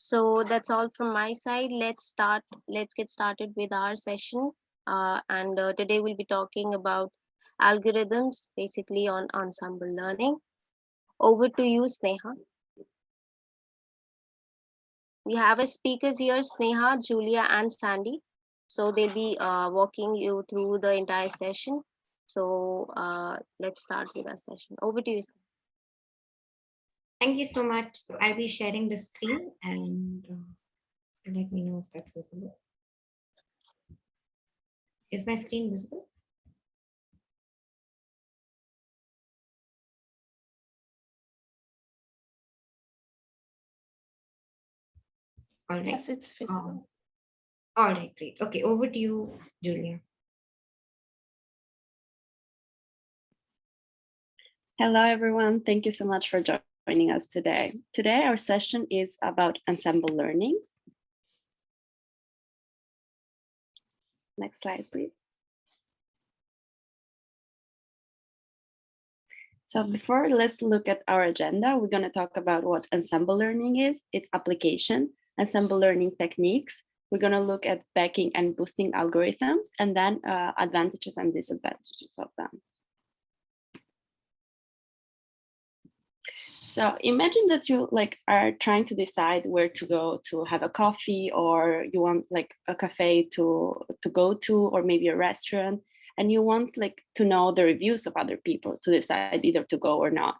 So that's all from my side. Let's get started with our session. And today we'll be talking about algorithms, basically on ensemble learning. Over to you, Sneha. We have as speakers here Sneha, Julia, and Sandy. So they'll be walking you through the entire session. So let's start with our session. Over to you, Sneha. Thank you so much. So I'll be sharing the screen and let me know if that's visible. Is my screen visible? All right. Yes, it's visible. All right, great. Okay, over to you, Julia. Hello, everyone. Thank you so much for joining us today. Today, our session is about ensemble learning. Next slide, please. So before, let's look at our agenda. We're going to talk about what ensemble learning is, its application, ensemble learning techniques. We're going to look at backing and boosting algorithms, and then advantages and disadvantages of them. So imagine that you are trying to decide where to go to have a coffee, or you want a cafe to go to, or maybe a restaurant, and you want to know the reviews of other people to decide either to go or not.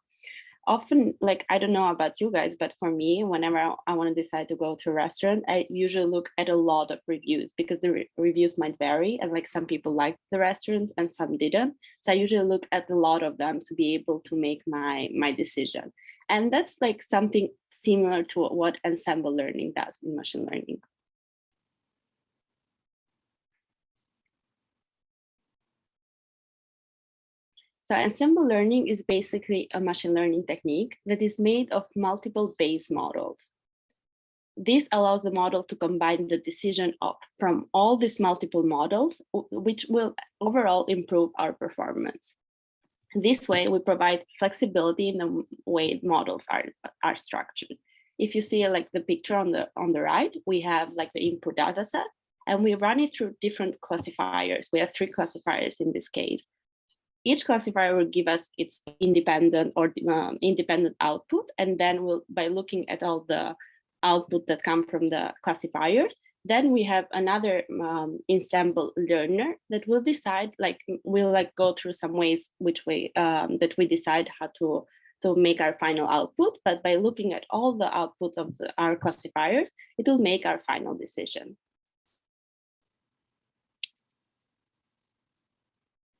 Often, I don't know about you guys, but for me, whenever I want to decide to go to a restaurant, I usually look at a lot of reviews, because the reviews might vary, and some people liked the restaurants and some didn't. So I usually look at a lot of them to be able to make my decision. And that's something similar to what ensemble learning does in machine learning. So ensemble learning is basically a machine learning technique that is made of multiple base models. This allows the model to combine the decision from all these multiple models, which will overall improve our performance. This way, we provide flexibility in the way models are structured. If you see the picture on the right, we have the input data set, and we run it through different classifiers. We have 3 classifiers in this case. Each classifier will give us its independent output, and then by looking at all the output that come from the classifiers, then we have another ensemble learner that will decide, we'll go through some ways that we decide how to make our final output. But by looking at all the outputs of our classifiers, it will make our final decision.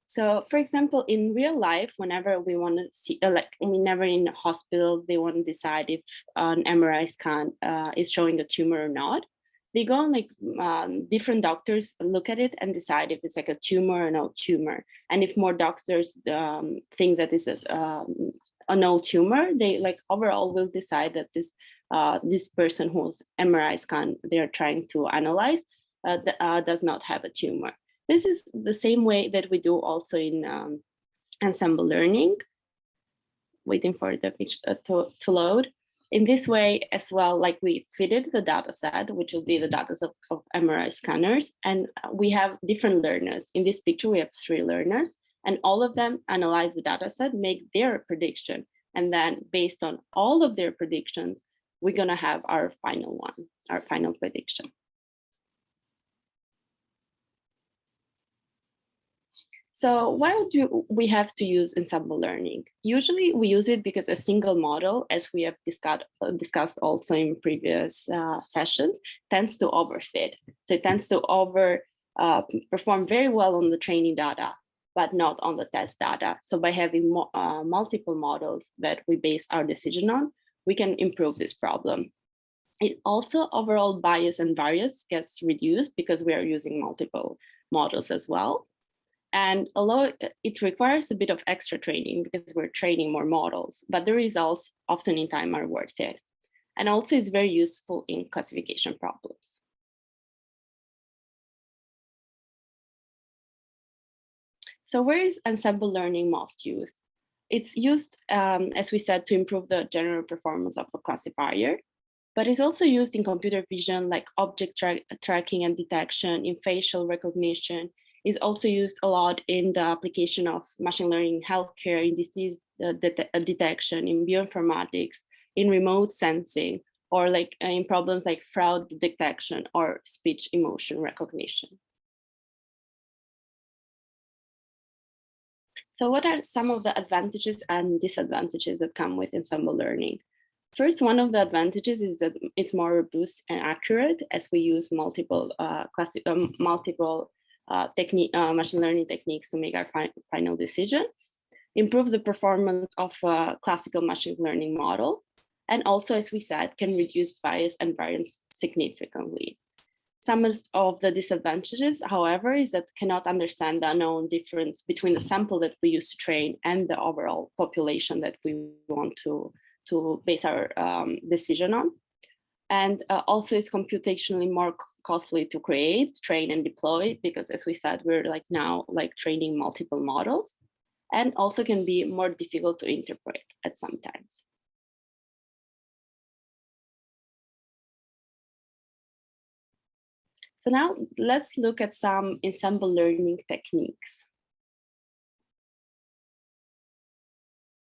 So, for example, in real life, whenever we want to see, whenever in hospitals, they want to decide if an MRI scan is showing a tumor or not, they go on different doctors look at it and decide if it's a tumor or no tumor. And if more doctors think that it's a no tumor, they overall will decide that this person whose MRI scan they're trying to analyze does not have a tumor. This is the same way that we do also in ensemble learning. Waiting for the picture to load. In this way as well, we fitted the data set, which will be the data of MRI scanners, and we have different learners. In this picture, we have 3 learners, and all of them analyze the data set, make their prediction, and then based on all of their predictions, we're gonna have our final one, our final prediction. So why do we have to use ensemble learning? Usually we use it because a single model, as we have discussed also in previous sessions, tends to overfit. So it tends to perform very well on the training data, but not on the test data. So by having multiple models that we base our decision on, we can improve this problem. It also overall bias and variance gets reduced because we are using multiple models as well. And although it requires a bit of extra training because we're training more models, but the results often in time are worth it. And also it's very useful in classification problems. So where is ensemble learning most used? It's used, as we said, to improve the general performance of a classifier. But it's also used in computer vision, like object tracking and detection, in facial recognition. Is also used a lot in the application of machine learning in healthcare, in disease detection, in bioinformatics, in remote sensing, or like in problems like fraud detection or speech emotion recognition. So what are some of the advantages and disadvantages that come with ensemble learning? First, one of the advantages is that it's more robust and accurate as we use multiple machine learning techniques to make our final decision. Improves the performance of classical machine learning models, and also, as we said, can reduce bias and variance significantly. Some of the disadvantages, however, is that cannot understand the unknown difference between the sample that we use to train and the overall population that we want to base our decision on. And also is computationally more costly to create, train, and deploy, because as we said, we're like now like training multiple models, and also can be more difficult to interpret at some times. So now let's look at some ensemble learning techniques.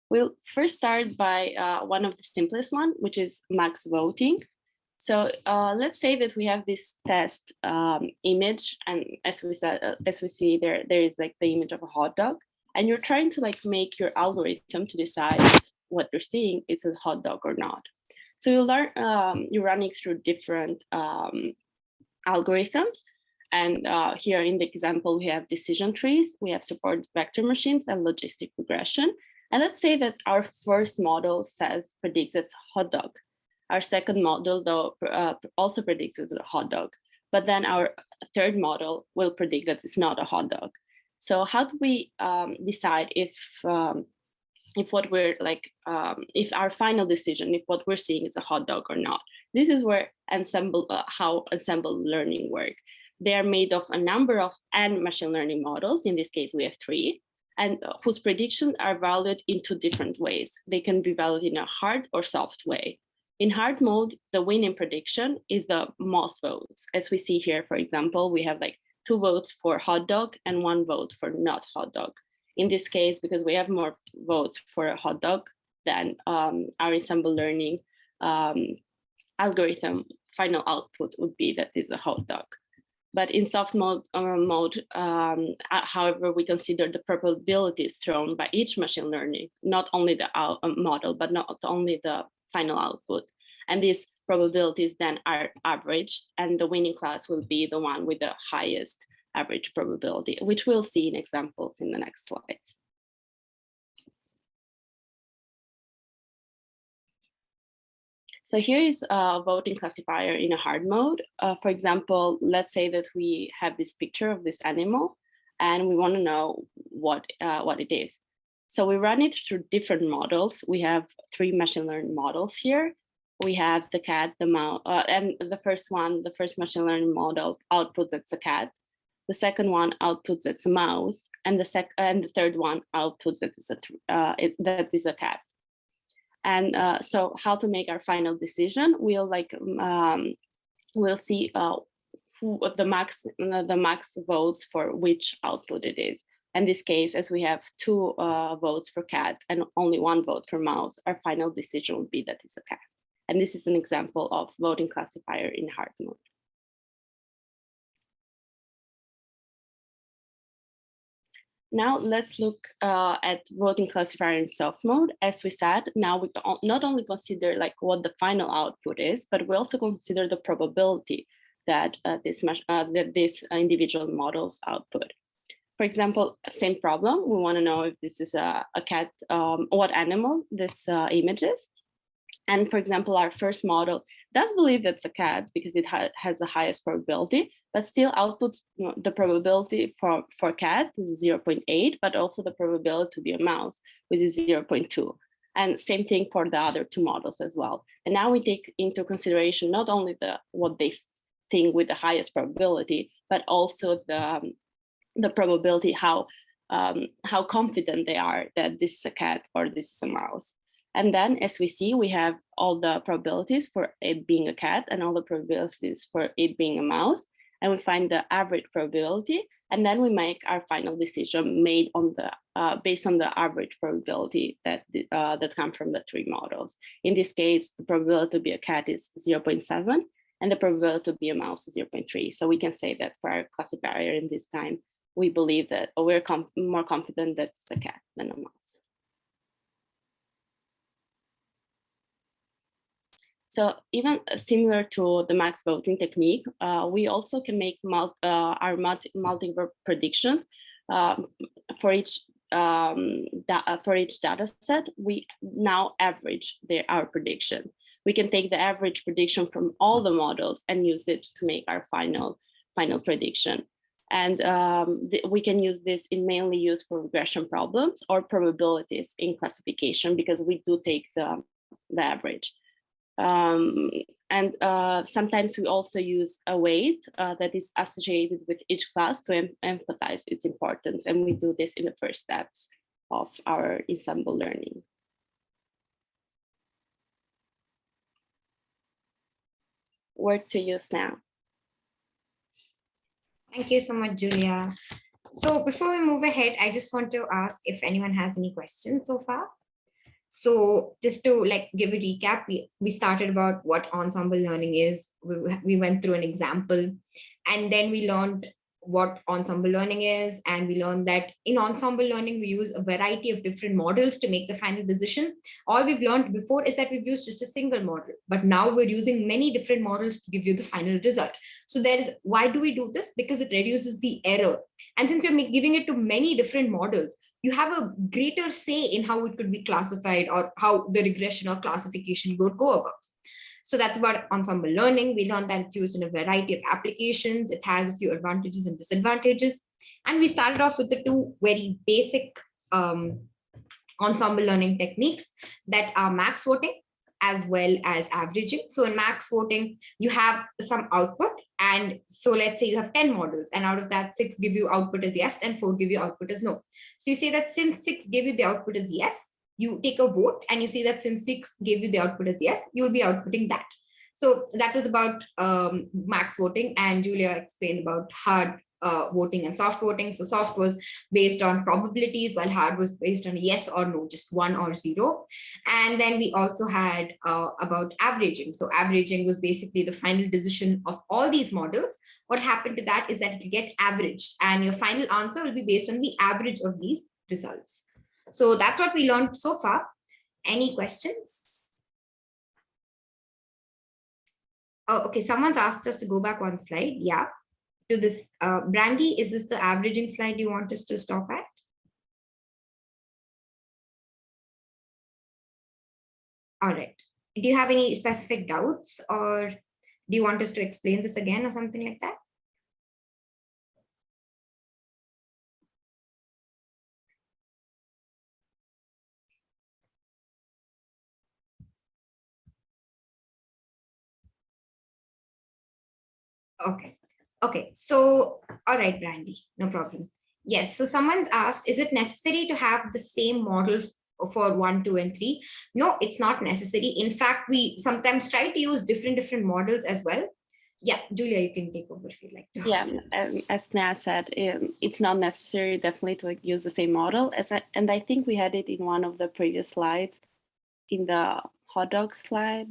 We'll first start by one of the simplest one, which is max voting. So let's say that we have this test image, and as we see there is like the image of a hot dog, and you're trying to like make your algorithm to decide what you're seeing is a hot dog or not. So you're running through different algorithms. And here in the example, we have decision trees, we have support vector machines and logistic regression. And let's say that our first model predicts it's hot dog. Our second model, though, also predicts it's a hot dog. But then our third model will predict that it's not a hot dog. So how do we decide if what we're like, if our final decision, if what we're seeing is a hot dog or not? This is where how ensemble learning work. They are made of a number of machine learning models. In this case, we have 3, and whose predictions are valued in 2 different ways. They can be valued in a hard or soft way. In hard mode, the winning prediction is the most votes. As we see here, for example, we have like 2 votes for hot dog and 1 vote for not hot dog. In this case, because we have more votes for a hot dog than our ensemble learning algorithm final output would be that is a hot dog. But in soft mode, however, we consider the probabilities thrown by each machine learning, not only the model, but not only the final output. And these probabilities then are averaged, and the winning class will be the one with the highest average probability, which we'll see in examples in the next slides. So here is a voting classifier in a hard mode. For example, let's say that we have this picture of this animal and we want to know what it is. So we run it through different models. We have 3 machine learning models here. We have the cat, the mouse, and the first machine learning model outputs that's a cat. The second one outputs that's a mouse, and the third one outputs that is a cat. And so how to make our final decision, we'll see who the max votes for which output it is. In this case, as we have 2 votes for cat and only 1 vote for mouse, our final decision would be that it's a cat. And this is an example of voting classifier in hard mode. Now let's look at voting classifier in soft mode. As we said, now we not only consider like what the final output is, but we also consider the probability that this individual models output. For example, same problem. We want to know if this is a cat, what animal this image is. And for example, our first model does believe that's a cat because it has the highest probability, but still outputs the probability for cat is 0.8, but also the probability to be a mouse, which is 0.2. And same thing for the other 2 models as well. And now we take into consideration not only what they think with the highest probability, but also the probability how confident they are that this is a cat or this is a mouse. And then as we see, we have all the probabilities for it being a cat and all the probabilities for it being a mouse. And we find the average probability. And then we make our final decision made on the based on the average probability that that come from the 3 models. In this case, the probability to be a cat is 0.7 and the probability to be a mouse is 0.3. So we can say that for our classifier in this time, we believe that, or we're more confident that it's a cat than a mouse. So even similar to the max voting technique, we also can make our multiverse predictions for each data set. We now average our prediction. We can take the average prediction from all the models and use it to make our final prediction. And we can use this in mainly used for regression problems or probabilities in classification, because we do take the average. Sometimes we also use a weight that is associated with each class to emphasize its importance. And we do this in the first steps of our ensemble learning. Word to use now. Thank you so much, Julia. So before we move ahead, I just want to ask if anyone has any questions so far. So just to give a recap, we started about what ensemble learning is. We went through an example, and then we learned what ensemble learning is, and we learned that in ensemble learning we use a variety of different models to make the final decision. All we've learned before is that we've used just a single model, but now we're using many different models to give you the final result. So why do we do this? Because it reduces the error, and since you're giving it to many different models, you have a greater say in how it could be classified or how the regression or classification would go about. So that's about ensemble learning. We learned that it's used in a variety of applications. It has a few advantages and disadvantages. And we started off with the 2 very basic ensemble learning techniques that are max voting as well as averaging. So in max voting, you have some output. And so let's say you have 10 models, and out of that, 6 give you output as yes and 4 give you output as no. So you say that since 6 gave you the output as yes, you take a vote and you see that since 6 gave you the output as yes, you will be outputting that. So that was about max voting, and Julia explained about hard voting and soft voting. So soft was based on probabilities, while hard was based on yes or no, just 1 or 0. And then we also had about averaging. So averaging was basically the final decision of all these models. What happened to that is that it will get averaged, and your final answer will be based on the average of these results. So that's what we learned so far. Any questions? Oh, okay. Someone's asked us to go back one slide. Yeah. To this, Brandy, is this the averaging slide you want us to stop at? All right. Do you have any specific doubts, or do you want us to explain this again or something like that? Okay, so all right, Brandy, no problem. Yes, so someone's asked, is it necessary to have the same model for 1, 2, and 3? No, it's not necessary. In fact, we sometimes try to use different models as well. Yeah, Julia, you can take over if you like to. Yeah, as Sneha said, it's not necessary definitely to use the same model. And I think we had it in one of the previous slides, in the hot dog slide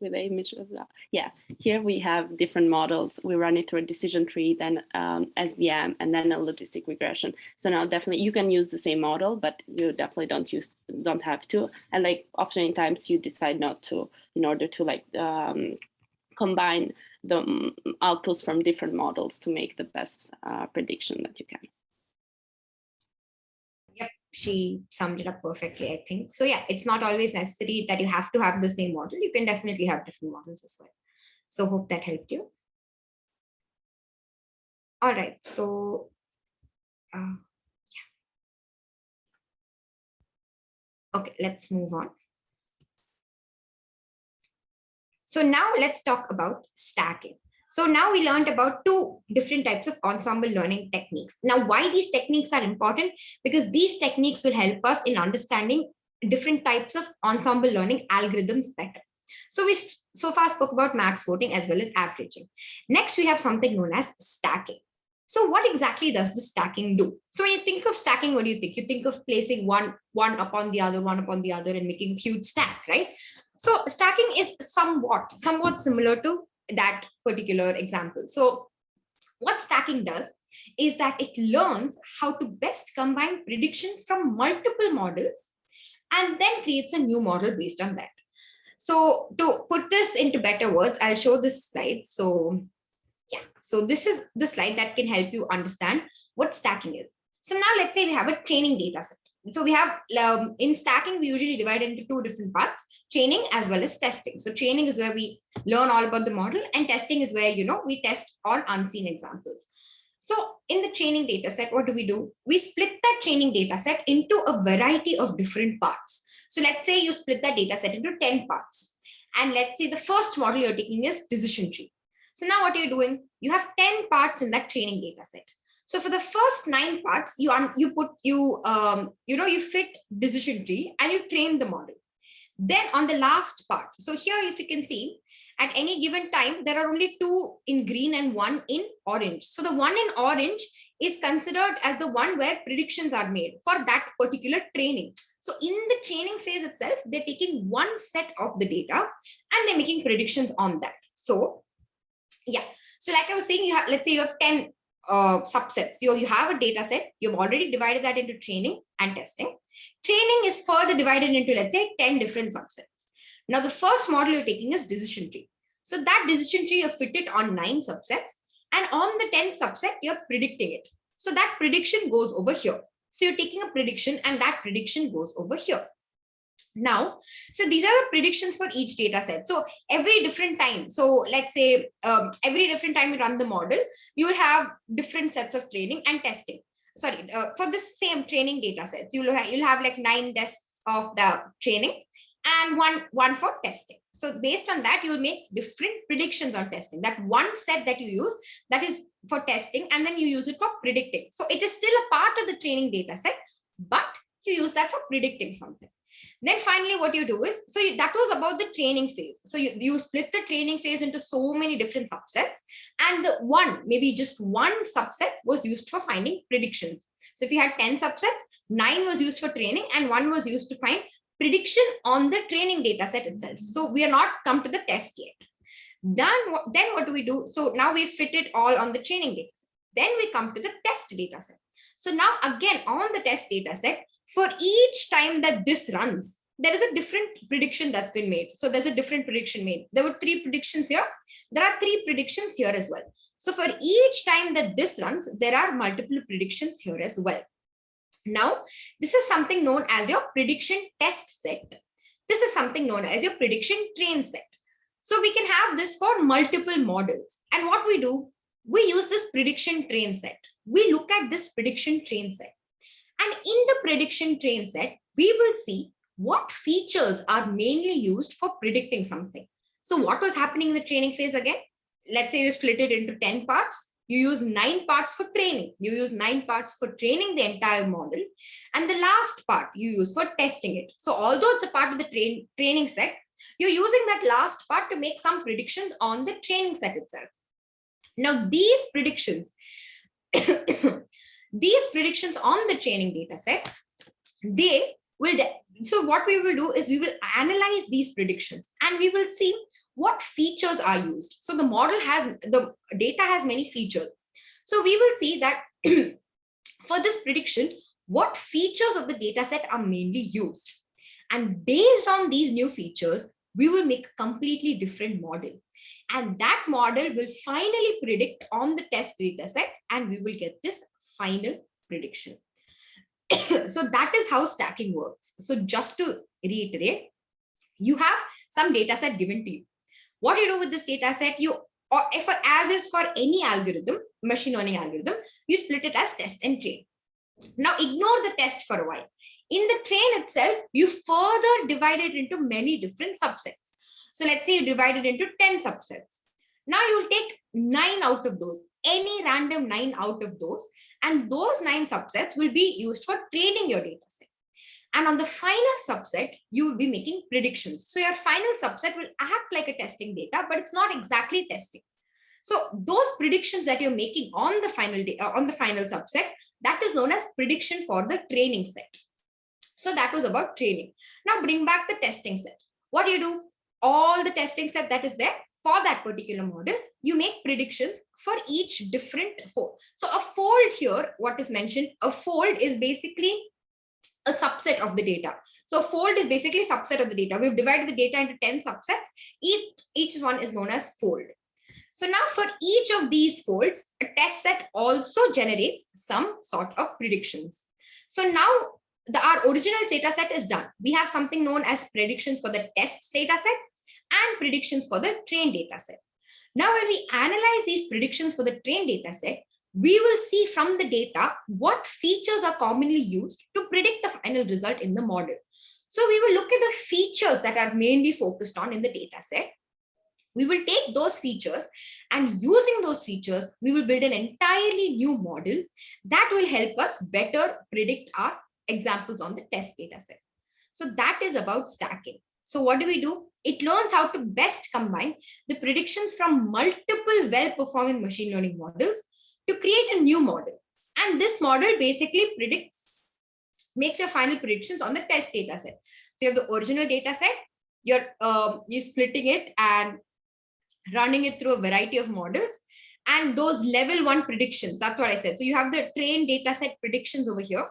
with the image of that. Yeah, here we have different models. We run it through a decision tree, then SVM, and then a logistic regression. So now definitely you can use the same model, but you definitely don't have to. And oftentimes you decide not to, in order to combine the outputs from different models to make the best prediction that you can. Yep, she summed it up perfectly, I think. So yeah, it's not always necessary that you have to have the same model. You can definitely have different models as well. So hope that helped you. All right, so yeah. Okay, let's move on. So now let's talk about stacking. So now we learned about 2 different types of ensemble learning techniques. Now, why these techniques are important? Because these techniques will help us in understanding different types of ensemble learning algorithms better. So we so far spoke about max voting as well as averaging. Next, we have something known as stacking. So what exactly does the stacking do? So when you think of stacking, what do you think? You think of placing one upon the other, and making a huge stack, right? So stacking is somewhat similar to that particular example. So what stacking does is that it learns how to best combine predictions from multiple models and then creates a new model based on that. So to put this into better words, I'll show this slide. So yeah, so this is the slide that can help you understand what stacking is. So now let's say we have a training data set. So we have in stacking, we usually divide it into two different parts, training as well as testing. So training is where we learn all about the model, and testing is where, we test on unseen examples. So in the training data set, what do? We split that training data set into a variety of different parts. So let's say you split that data set into 10 parts. And let's say the first model you're taking is decision tree. So now what you're doing, you have 10 parts in that training data set. So for the first 9 parts, you fit decision tree and you train the model. Then on the last part, so here if you can see, at any given time, there are only 2 in green and 1 in orange. So the one in orange is considered as the one where predictions are made for that particular training. So in the training phase itself, they're taking one set of the data and they're making predictions on that. So yeah, so like I was saying, let's say you have 10 subsets. You have a data set, you've already divided that into training and testing. Training is further divided into, let's say, 10 different subsets. Now the first model you're taking is decision tree. So that decision tree, you fit it on 9 subsets, and on the 10th subset, you're predicting it. So that prediction goes over here. So you're taking a prediction and that prediction goes over here. Now, so these are the predictions for each data set. So every different time, so let's say every different time you run the model, you will have different sets of training and testing. Sorry, for the same training data sets, you'll have like 9 tests of the training and one for testing. So based on that, you will make different predictions on testing. That one set that you use, that is for testing, and then you use it for predicting. So it is still a part of the training data set, but you use that for predicting something. Then finally, what you do is, so that was about the training phase. So you split the training phase into so many different subsets, and maybe just one subset was used for finding predictions. So if you had 10 subsets, 9 was used for training and 1 was used to find prediction on the training data set itself. So we are not come to the test yet. Then what do we do? So now we fit it all on the training data set. Then we come to the test data set. So now again, on the test data set, for each time that this runs, there is a different prediction that's been made. So there's a different prediction made. There were 3 predictions here. There are 3 predictions here as well. So for each time that this runs, there are multiple predictions here as well. Now, this is something known as your prediction test set. This is something known as your prediction train set. So we can have this for multiple models. And what we do, we use this prediction train set. We look at this prediction train set. And in the prediction train set, we will see what features are mainly used for predicting something. So what was happening in the training phase again? Let's say you split it into 10 parts. You use 9 parts for training. You use 9 parts for training the entire model. And the last part you use for testing it. So although it's a part of the training set, you're using that last part to make some predictions on the training set itself. Now these predictions, these predictions on the training data set, so what we will do is we will analyze these predictions and we will see what features are used. So the data has many features. So we will see that for this prediction, what features of the data set are mainly used. And based on these new features, we will make a completely different model. And that model will finally predict on the test data set, and we will get this final prediction. So that is how stacking works. So just to reiterate, you have some data set given to you. What you do with this data set, as is for any algorithm, machine learning algorithm, you split it as test and train. Now ignore the test for a while. In the train itself, you further divide it into many different subsets. So let's say you divide it into 10 subsets. Now you'll take 9 out of those, any random 9 out of those, and those 9 subsets will be used for training your data set. And on the final subset, you will be making predictions. So your final subset will act like a testing data, but it's not exactly testing. So those predictions that you're making on the final subset, that is known as prediction for the training set. So that was about training. Now bring back the testing set. What do you do? All the testing set that is there for that particular model, you make predictions for each different fold. So a fold here, what is mentioned, a fold is basically a subset of the data. So fold is basically a subset of the data. We've divided the data into 10 subsets. Each one is known as fold. So now for each of these folds, a test set also generates some sort of predictions. So now our original data set is done. We have something known as predictions for the test data set and predictions for the trained data set. Now, when we analyze these predictions for the trained data set, we will see from the data what features are commonly used to predict the final result in the model. So we will look at the features that are mainly focused on in the data set. We will take those features, and using those features, we will build an entirely new model that will help us better predict our examples on the test data set. So that is about stacking. So what do? It learns how to best combine the predictions from multiple well-performing machine learning models to create a new model. And this model basically makes your final predictions on the test data set. So you have the original data set, you're splitting it and running it through a variety of models, and those level 1 predictions, that's what I said. So you have the trained data set predictions over here.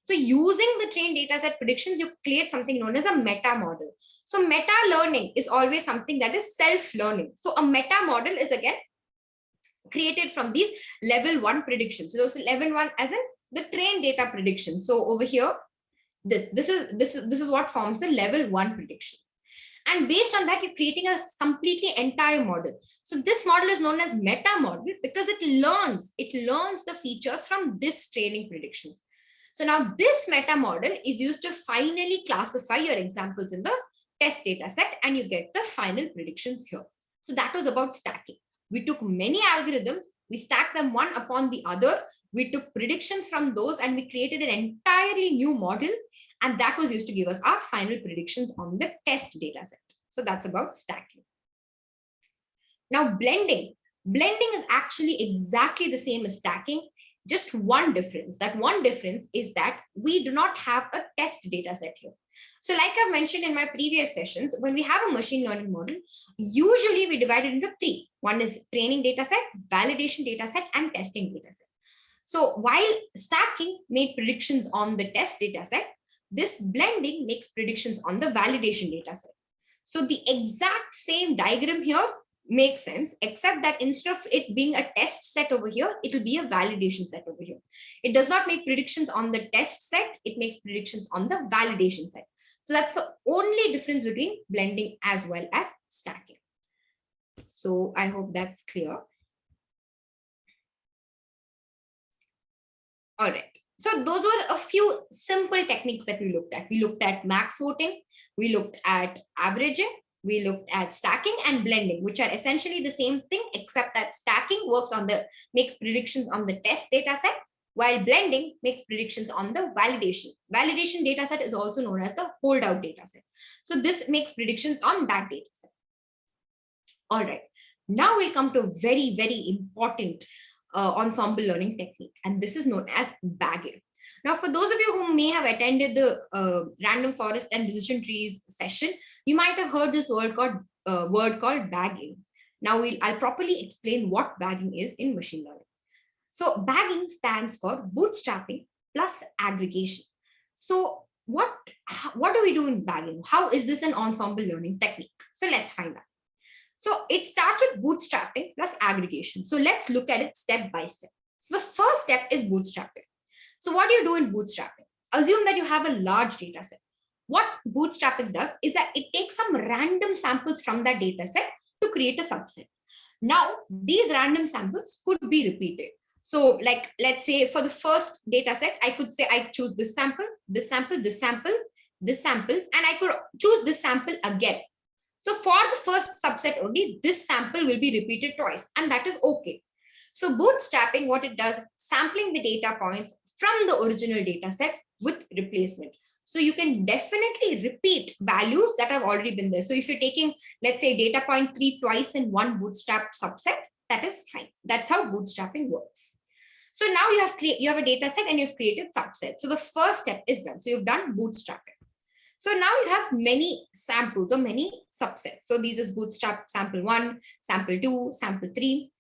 So using the trained data set predictions, you create something known as a meta model. So meta learning is always something that is self-learning. So a meta model is again created from these level 1 predictions. So those level 1 as in the trained data prediction. So over here, this is what forms the level 1 prediction. And based on that, you're creating a completely entire model. So this model is known as meta model because it learns the features from this training prediction. So now this meta model is used to finally classify your examples in the test data set, and you get the final predictions here. So that was about stacking. We took many algorithms, we stacked them one upon the other. We took predictions from those and we created an entirely new model. And that was used to give us our final predictions on the test data set. So that's about stacking. Now blending. Blending is actually exactly the same as stacking, just one difference. That one difference is that we do not have a test data set here. So like I've mentioned in my previous sessions, when we have a machine learning model, usually we divide it into 3. One is training data set, validation data set, and testing data set. So while stacking made predictions on the test data set, this blending makes predictions on the validation data set. So the exact same diagram here makes sense, except that instead of it being a test set over here, it will be a validation set over here. It does not make predictions on the test set, it makes predictions on the validation set. So that's the only difference between blending as well as stacking. So I hope that's clear. All right. So those were a few simple techniques that we looked at. We looked at max voting, we looked at averaging, we looked at stacking and blending, which are essentially the same thing, except that stacking makes predictions on the test data set, while blending makes predictions on the validation. Validation data set is also known as the holdout data set. So this makes predictions on that data set. All right. Now we'll come to a very, very important ensemble learning technique, and this is known as bagging. Now, for those of you who may have attended the random forest and decision trees session, you might have heard this word called bagging. Now, I'll properly explain what bagging is in machine learning. So bagging stands for bootstrapping plus aggregation. So what do we do in bagging? How is this an ensemble learning technique? So let's find out. So it starts with bootstrapping plus aggregation. So let's look at it step by step. So the first step is bootstrapping. So what do you do in bootstrapping? Assume that you have a large data set. What bootstrapping does is that it takes some random samples from that data set to create a subset. Now, these random samples could be repeated. So like, let's say for the first data set, I could say I choose this sample, this sample, this sample, this sample, and I could choose this sample again. So for the first subset only, this sample will be repeated twice, and that is okay. So bootstrapping, what it does, sampling the data points from the original data set with replacement. So you can definitely repeat values that have already been there. So if you're taking, let's say, data point 3 twice in one bootstrap subset, that is fine. That's how bootstrapping works. So now you have a data set and you've created subsets. So the first step is done. So you've done bootstrapping. So now you have many samples or many subsets. So these is bootstrap sample 1, sample 2, sample 3.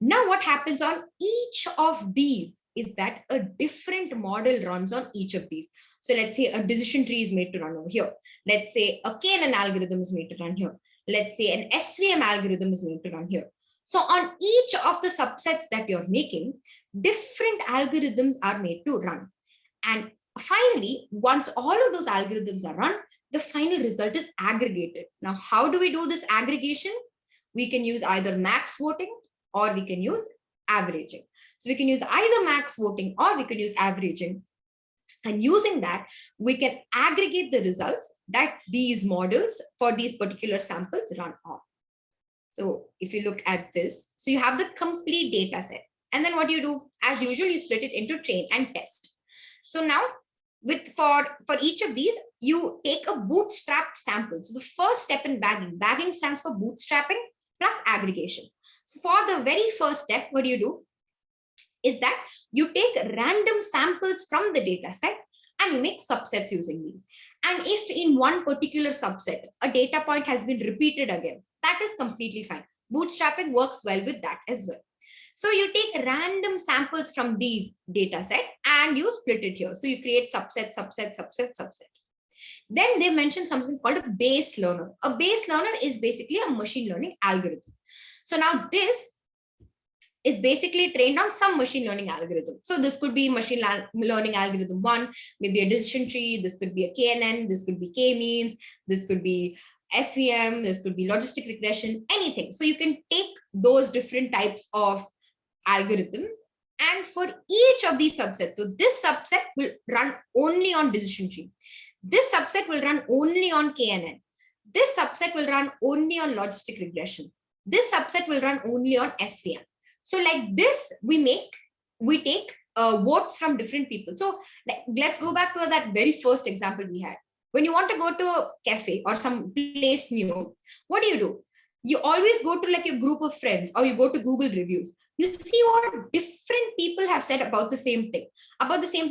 Now what happens on each of these is that a different model runs on each of these. So let's say a decision tree is made to run over here. Let's say a KNN algorithm is made to run here. Let's say an SVM algorithm is made to run here. So on each of the subsets that you're making, different algorithms are made to run. And finally, once all of those algorithms are run, the final result is aggregated. Now, how do we do this aggregation? We can use either max voting or we can use averaging. So we can use either max voting or we could use averaging. And using that, we can aggregate the results that these models for these particular samples run on. So if you look at this, so you have the complete data set. And then what do you do? As usual, you split it into train and test. So now for each of these, you take a bootstrap sample. So the first step in bagging stands for bootstrapping plus aggregation. So for the very first step, what do? Is that you take random samples from the data set and you make subsets using these. And if in one particular subset, a data point has been repeated again, that is completely fine. Bootstrapping works well with that as well. So you take random samples from these data set and you split it here. So you create subset, subset, subset, subset. Then they mentioned something called a base learner. A base learner is basically a machine learning algorithm. So now this is basically trained on some machine learning algorithm. So this could be machine learning algorithm 1, maybe a decision tree, this could be a KNN, this could be K-means, this could be SVM, this could be logistic regression, anything. So you can take those different types of algorithms and for each of these subsets, so this subset will run only on decision tree. This subset will run only on KNN. This subset will run only on logistic regression. This subset will run only on SVM. So like this, we take votes from different people. So let's go back to that very first example we had. When you want to go to a cafe or some place new, what do? You always go to like your group of friends or you go to Google reviews. You see what different people have said about the same thing,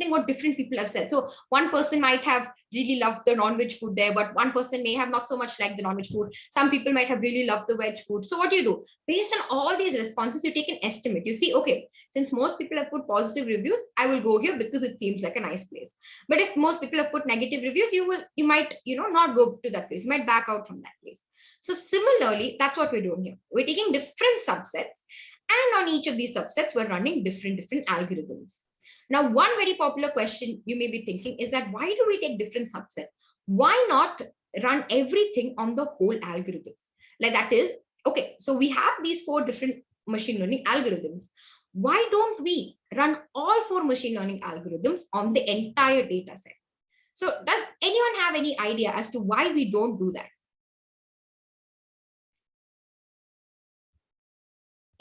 what different people have said. So one person might have really loved the non-veg food there, but one person may have not so much liked the non-veg food. Some people might have really loved the veg food. So what do? Based on all these responses, you take an estimate. You see, okay, since most people have put positive reviews, I will go here because it seems like a nice place. But if most people have put negative reviews, you might, not go to that place. You might back out from that place. So similarly, that's what we're doing here. We're taking different subsets, and on each of these subsets, we're running different algorithms. Now, one very popular question you may be thinking is that why do we take different subsets? Why not run everything on the whole algorithm? Like that is, okay, so we have these 4 different machine learning algorithms. Why don't we run all 4 machine learning algorithms on the entire data set? So does anyone have any idea as to why we don't do that?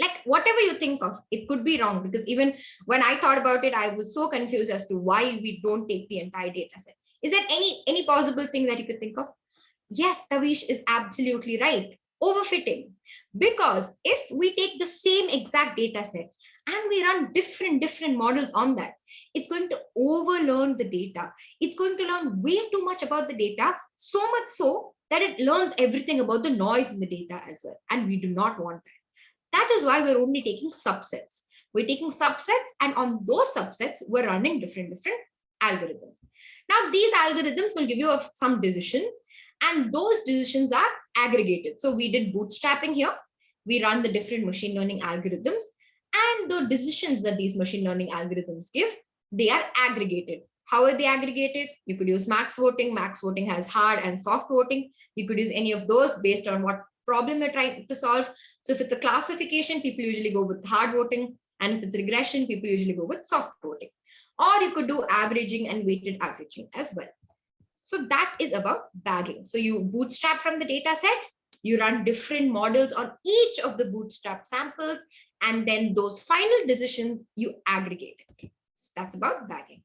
Like whatever you think of, it could be wrong, because even when I thought about it, I was so confused as to why we don't take the entire data set. Is there any possible thing that you could think of? Yes, Tavish is absolutely right. Overfitting. Because if we take the same exact data set and we run different models on that, it's going to overlearn the data. It's going to learn way too much about the data, so much so that it learns everything about the noise in the data as well. And we do not want that. That is why we're only taking subsets. We're taking subsets, and on those subsets, we're running different algorithms. Now, these algorithms will give you some decision, and those decisions are aggregated. So we did bootstrapping here. We run the different machine learning algorithms, and the decisions that these machine learning algorithms give, they are aggregated. How are they aggregated? You could use max voting. Max voting has hard and soft voting. You could use any of those based on what problem you're trying to solve. So if it's a classification, people usually go with hard voting. And if it's regression, people usually go with soft voting. Or you could do averaging and weighted averaging as well. So that is about bagging. So you bootstrap from the data set, you run different models on each of the bootstrap samples, and then those final decisions you aggregate it. So that's about bagging.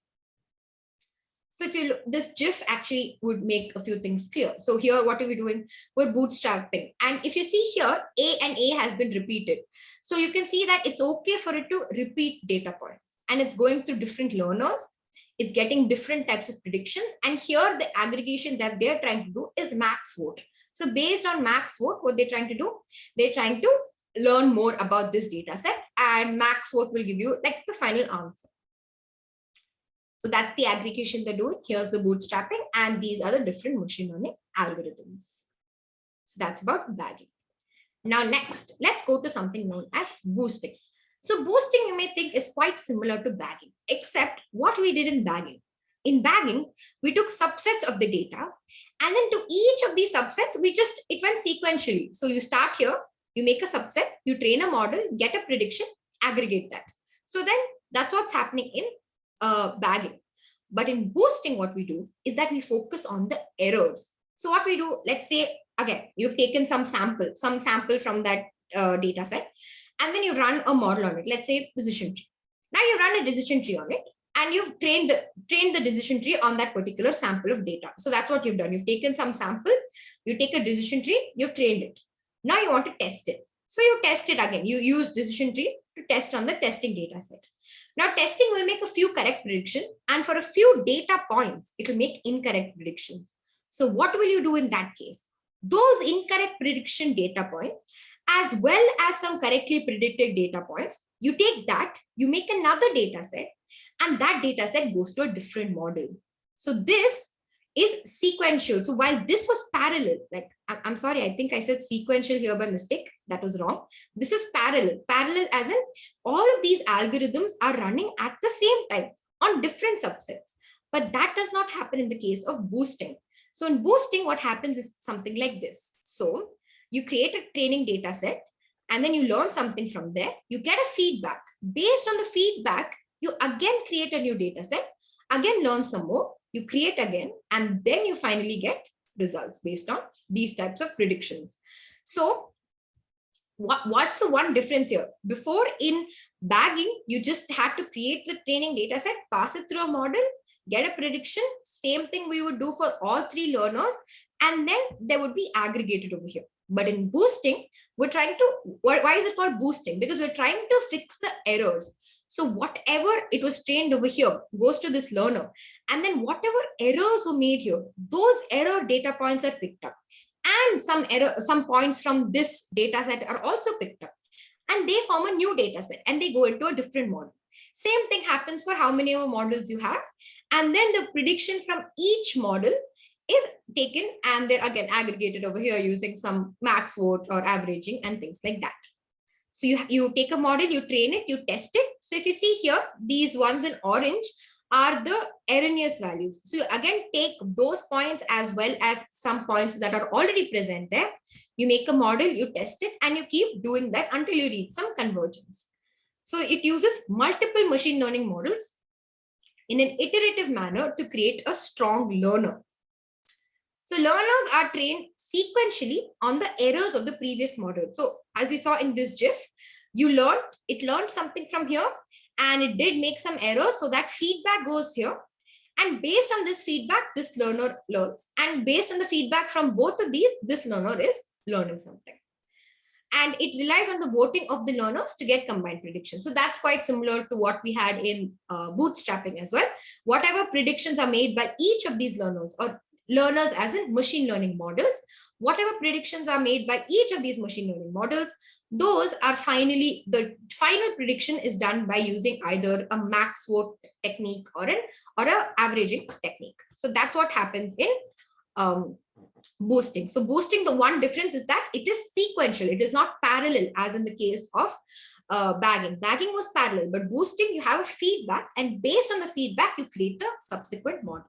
So if you look, this GIF actually would make a few things clear. So here, what are we doing? We're bootstrapping. And if you see here, A and A has been repeated. So you can see that it's okay for it to repeat data points. And it's going through different learners. It's getting different types of predictions. And here, the aggregation that they're trying to do is max vote. So based on max vote, what they're trying to do, they're trying to learn more about this data set. And max vote will give you like the final answer. So that's the aggregation they're doing. Here's the bootstrapping, and these are the different machine learning algorithms. So that's about bagging. Now, next, let's go to something known as boosting. So boosting, you may think, is quite similar to bagging, except what we did in bagging. In bagging, we took subsets of the data, and then to each of these subsets, it went sequentially. So you start here, you make a subset, you train a model, get a prediction, aggregate that. So then that's what's happening in bagging. But in boosting, what we do is that we focus on the errors. So what we do, let's say, again, you've taken some sample from that data set, and then you run a model on it. Let's say decision tree. Now you run a decision tree on it, and you've trained the decision tree on that particular sample of data. So that's what you've done. You've taken some sample, you take a decision tree, you've trained it. Now you want to test it. So you test it again. You use decision tree to test on the testing data set. Now, testing will make a few correct predictions, and for a few data points, it will make incorrect predictions. So what will you do in that case? Those incorrect prediction data points, as well as some correctly predicted data points, you take that, you make another data set, and that data set goes to a different model. So this is sequential. So while this was parallel, like I'm sorry, I think I said sequential here by mistake. That was wrong. This is parallel. Parallel as in all of these algorithms are running at the same time on different subsets. But that does not happen in the case of boosting. So in boosting, what happens is something like this. So you create a training data set, and then you learn something from there. You get a feedback. Based on the feedback, you again create a new data set, again learn some more, you create again, and then you finally get results based on these types of predictions. So what's the one difference here? Before, in bagging, you just had to create the training data set, pass it through a model, get a prediction. Same thing we would do for all three learners, and then they would be aggregated over here. But in boosting, we're trying to, why is it called boosting? Because we're trying to fix the errors. So whatever it was trained over here goes to this learner, and then whatever errors were made here, those error data points are picked up, and some points from this data set are also picked up, and they form a new data set, and they go into a different model. Same thing happens for how many models you have, and then the prediction from each model is taken, and they're again aggregated over here using some max vote or averaging and things like that. So you take a model, you train it, you test it. So if you see here, these ones in orange are the erroneous values. So you again take those points as well as some points that are already present there. You make a model, you test it, and you keep doing that until you reach some convergence. So it uses multiple machine learning models in an iterative manner to create a strong learner. So learners are trained sequentially on the errors of the previous model. So as we saw in this GIF, it learned something from here, and it did make some errors. So that feedback goes here. And based on this feedback, this learner learns. And based on the feedback from both of these, this learner is learning something. And it relies on the voting of the learners to get combined predictions. So that's quite similar to what we had in bootstrapping as well. Whatever predictions are made by each of these learners, or learners as in machine learning models, whatever predictions are made by each of these machine learning models, those are finally, the final prediction is done by using either a max vote technique or a averaging technique. So that's what happens in boosting. So boosting, the one difference is that it is sequential. It is not parallel as in the case of bagging. Bagging was parallel, but boosting, you have a feedback, and based on the feedback, you create the subsequent model.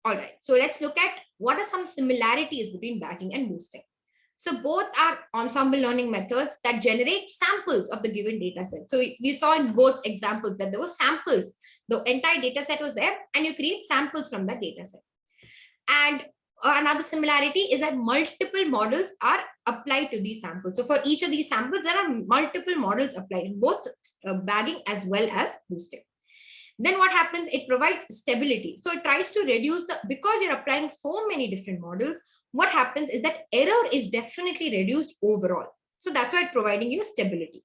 All right, so let's look at what are some similarities between bagging and boosting. So both are ensemble learning methods that generate samples of the given data set. So we saw in both examples that there were samples. The entire data set was there, and you create samples from that data set. And another similarity is that multiple models are applied to these samples. So for each of these samples, there are multiple models applied in both bagging as well as boosting. Then what happens? It provides stability. So it tries to reduce because you're applying so many different models, what happens is that error is definitely reduced overall. So that's why it's providing you stability.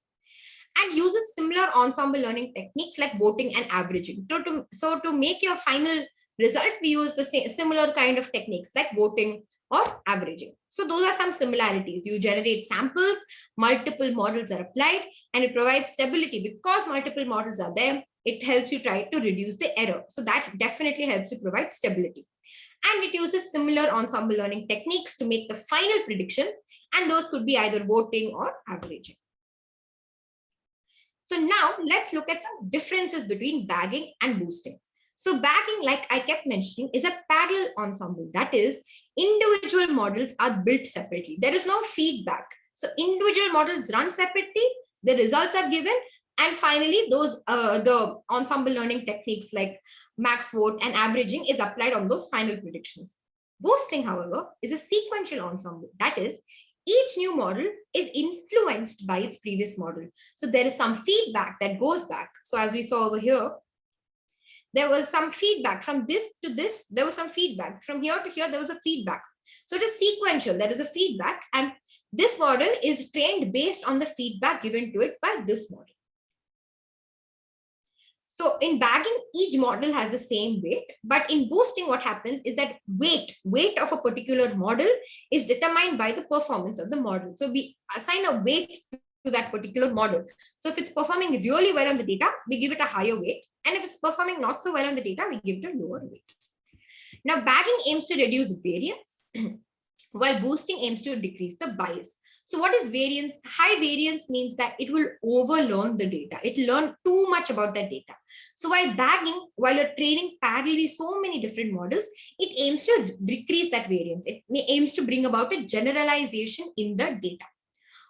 And uses similar ensemble learning techniques like voting and averaging. So to make your final result, we use the similar kind of techniques like voting or averaging. So those are some similarities. You generate samples, multiple models are applied, and it provides stability. Because multiple models are there, it helps you try to reduce the error. So that definitely helps you provide stability. And it uses similar ensemble learning techniques to make the final prediction, and those could be either voting or averaging. So now let's look at some differences between bagging and boosting. So bagging, like I kept mentioning, is a parallel ensemble. That is, individual models are built separately. There is no feedback. So individual models run separately, the results are given, and finally those the ensemble learning techniques like max vote and averaging is applied on those final predictions. Boosting, however, is a sequential ensemble. That is, each new model is influenced by its previous model. So there is some feedback that goes back. So as we saw over here, there was some feedback from this to this. There was some feedback from here to here. There was a feedback. So it is sequential. There is a feedback, and this model is trained based on the feedback given to it by this model. So in bagging, each model has the same weight, but in boosting, what happens is that weight of a particular model is determined by the performance of the model. So we assign a weight to that particular model. So if it's performing really well on the data, we give it a higher weight. And if it's performing not so well on the data, we give it a lower weight. Now, bagging aims to reduce variance, while boosting aims to decrease the bias. So what is variance? High variance means that it will overlearn the data. It learn too much about that data. So while bagging, while you're training parallelly so many different models, it aims to decrease that variance. It aims to bring about a generalization in the data.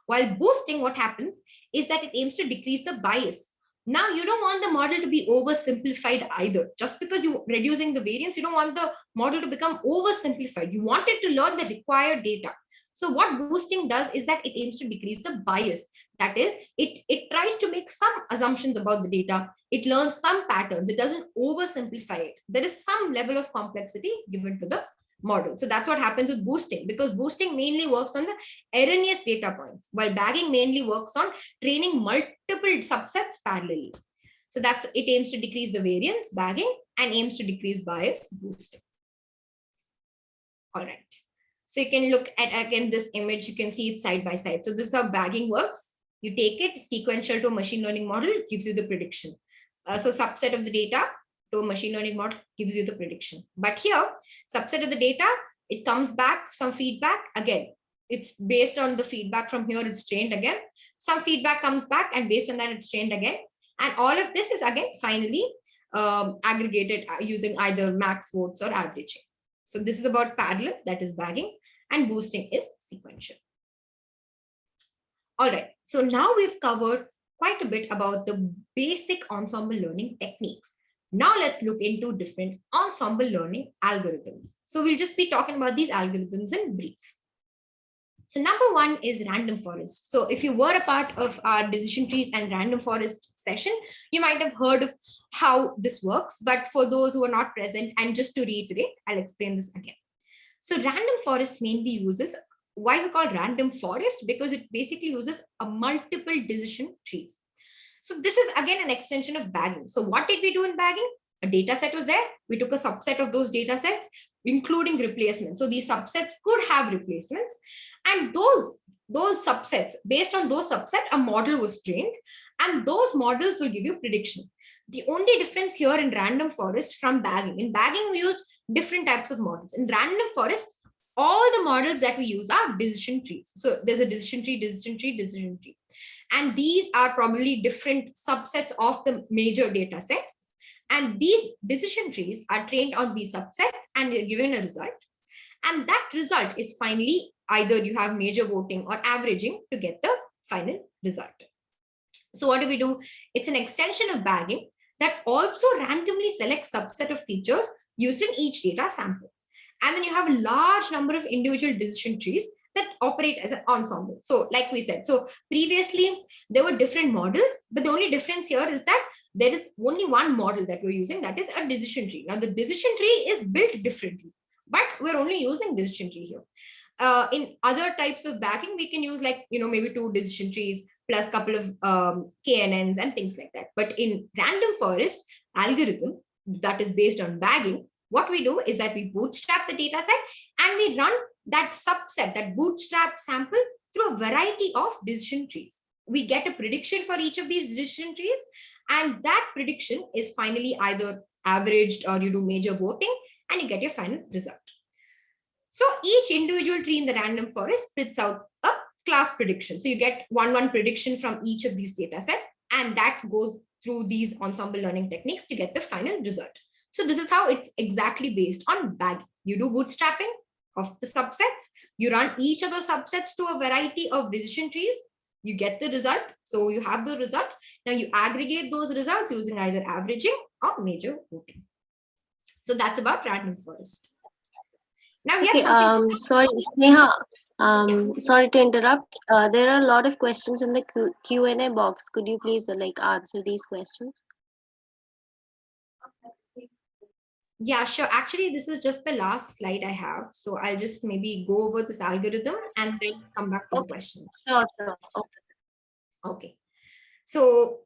While boosting, what happens is that it aims to decrease the bias. Now, you don't want the model to be oversimplified either. Just because you're reducing the variance, you don't want the model to become oversimplified. You want it to learn the required data. So what boosting does is that it aims to decrease the bias. That is, it tries to make some assumptions about the data. It learns some patterns. It doesn't oversimplify it. There is some level of complexity given to the model. So that's what happens with boosting, because boosting mainly works on the erroneous data points, while bagging mainly works on training multiple subsets parallelly. So that's, it aims to decrease the variance, bagging, and aims to decrease bias, boosting. All right. So you can look at, again, this image, you can see it side by side. So this is how bagging works. You take it sequential to a machine learning model, it gives you the prediction. So subset of the data to a machine learning model gives you the prediction. But here, subset of the data, it comes back, some feedback, again, it's based on the feedback from here, it's trained again. Some feedback comes back, and based on that, it's trained again. And all of this is again, finally, aggregated using either max votes or averaging. So this is about parallel, that is bagging, and boosting is sequential. All right, so now we've covered quite a bit about the basic ensemble learning techniques. Now let's look into different ensemble learning algorithms. So we'll just be talking about these algorithms in brief. So number one is random forest. So if you were a part of our decision trees and random forest session, you might have heard of how this works. But for those who are not present, and just to reiterate, I'll explain this again. So random forest mainly uses, why is it called random forest? Because it basically uses a multiple decision trees. So this is again an extension of bagging. So what did we do in bagging? A data set was there. We took a subset of those data sets, including replacements. So these subsets could have replacements, and those subsets, based on those subset, a model was trained, and those models will give you prediction. The only difference here in random forest from bagging, in bagging we use different types of models. In random forest, all the models that we use are decision trees. So there's a decision tree, decision tree, decision tree. And these are probably different subsets of the major data set. And these decision trees are trained on these subsets, and they're given a result. And that result is finally either you have major voting or averaging to get the final result. So what do? It's an extension of bagging that also randomly selects subset of features used in each data sample. And then you have a large number of individual decision trees that operate as an ensemble. So like we said, so previously there were different models, but the only difference here is that there is only one model that we're using, that is a decision tree. Now the decision tree is built differently, but we're only using decision tree here. In other types of bagging, we can use like, maybe 2 decision trees plus couple of KNNs and things like that. But in random forest algorithm that is based on bagging, what we do is that we bootstrap the data set and we run that subset, that bootstrap sample, through a variety of decision trees. We get a prediction for each of these decision trees, and that prediction is finally either averaged or you do major voting and you get your final result. So each individual tree in the random forest spits out a class prediction. So you get one prediction from each of these data set, and that goes through these ensemble learning techniques to get the final result. So this is how it's exactly based on bagging. You do bootstrapping of the subsets, you run each of those subsets to a variety of decision trees, you get the result. So you have the result. Now you aggregate those results using either averaging or major voting. So that's about random forest. Now we have something. Sorry, Sneha. Sorry to interrupt. There are a lot of questions in the Q&A box. Could you please answer these questions? Yeah, sure. Actually, this is just the last slide I have. So I'll just maybe go over this algorithm and then come back to the question. Sure. Okay. So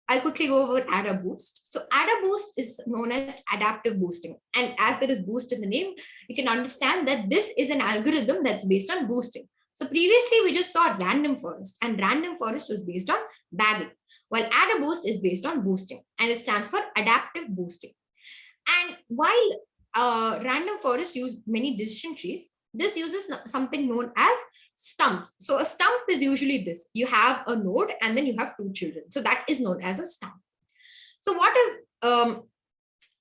I'll quickly go over adder boost. So adder boost is known as adaptive boosting. And as there is boost in the name, you can understand that this is an algorithm that's based on boosting. So previously we just saw random forest, and random forest was based on bagging, while adder boost is based on boosting, and it stands for adaptive boosting. And while random forest use many decision trees, this uses something known as stumps. So a stump is usually this. You have a node and then you have 2 children. So that is known as a stump. So what does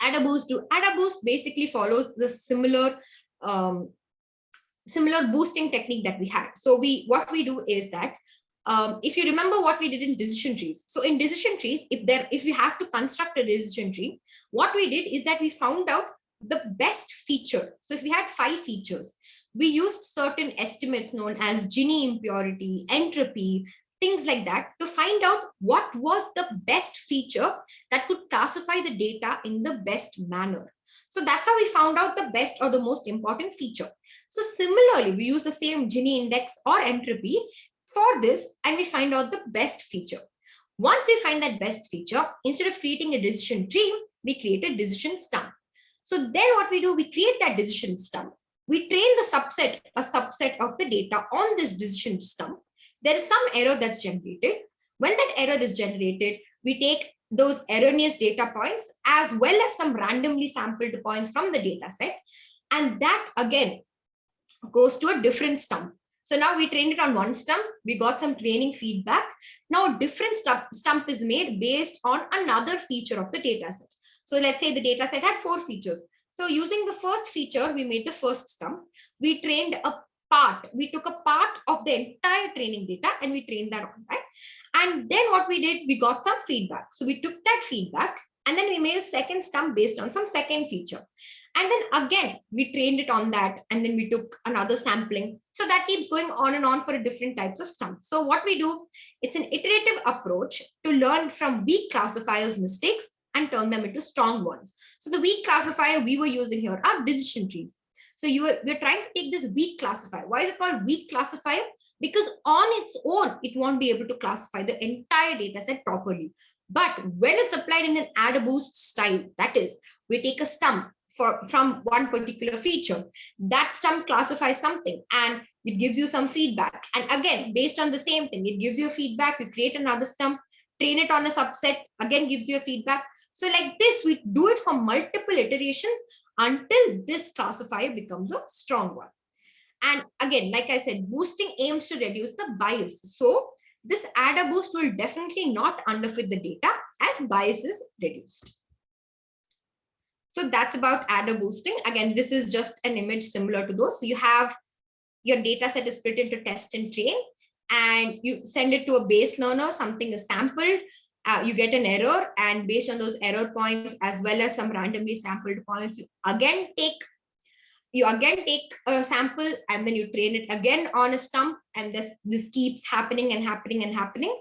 adder boost do? Adder boost basically follows the similar boosting technique that we had. So what we do is that if you remember what we did in decision trees. So in decision trees, if we have to construct a decision tree, what we did is that we found out the best feature. So if we had 5 features, we used certain estimates known as Gini impurity, entropy, things like that, to find out what was the best feature that could classify the data in the best manner. So that's how we found out the best or the most important feature. So similarly, we use the same Gini index or entropy for this, and we find out the best feature. Once we find that best feature, instead of creating a decision tree, we create a decision stump. So then what we do, we create that decision stump. We train a subset of the data on this decision stump. There is some error that's generated. When that error is generated, we take those erroneous data points as well as some randomly sampled points from the data set. And that again goes to a different stump. So now we trained it on one stump, we got some training feedback. Now different stump is made based on another feature of the data set. So let's say the data set had 4 features. So using the first feature, we made the first stump. We trained a part. We took a part of the entire training data and we trained that on that. And then what we did, we got some feedback. So we took that feedback and then we made a second stump based on some second feature. And then again, we trained it on that and then we took another sampling. So that keeps going on and on for different types of stumps. So what we do, it's an iterative approach to learn from weak classifiers' mistakes and turn them into strong ones. So the weak classifier we were using here are decision trees. So we're trying to take this weak classifier. Why is it called weak classifier? Because on its own, it won't be able to classify the entire data set properly. But when it's applied in an adder boost style, that is, we take a stump from one particular feature, that stump classifies something and it gives you some feedback. And again, based on the same thing, it gives you a feedback, we create another stump, train it on a subset, again gives you a feedback. So like this, we do it for multiple iterations until this classifier becomes a strong one. And again, like I said, boosting aims to reduce the bias. So this adder boost will definitely not underfit the data as bias is reduced. So that's about adder boosting. Again, this is just an image similar to those. So you have your data set is split into test and train, and you send it to a base learner, something is sampled, you get an error, and based on those error points as well as some randomly sampled points, you again take a sample and then you train it again on a stump, and this keeps happening and happening and happening.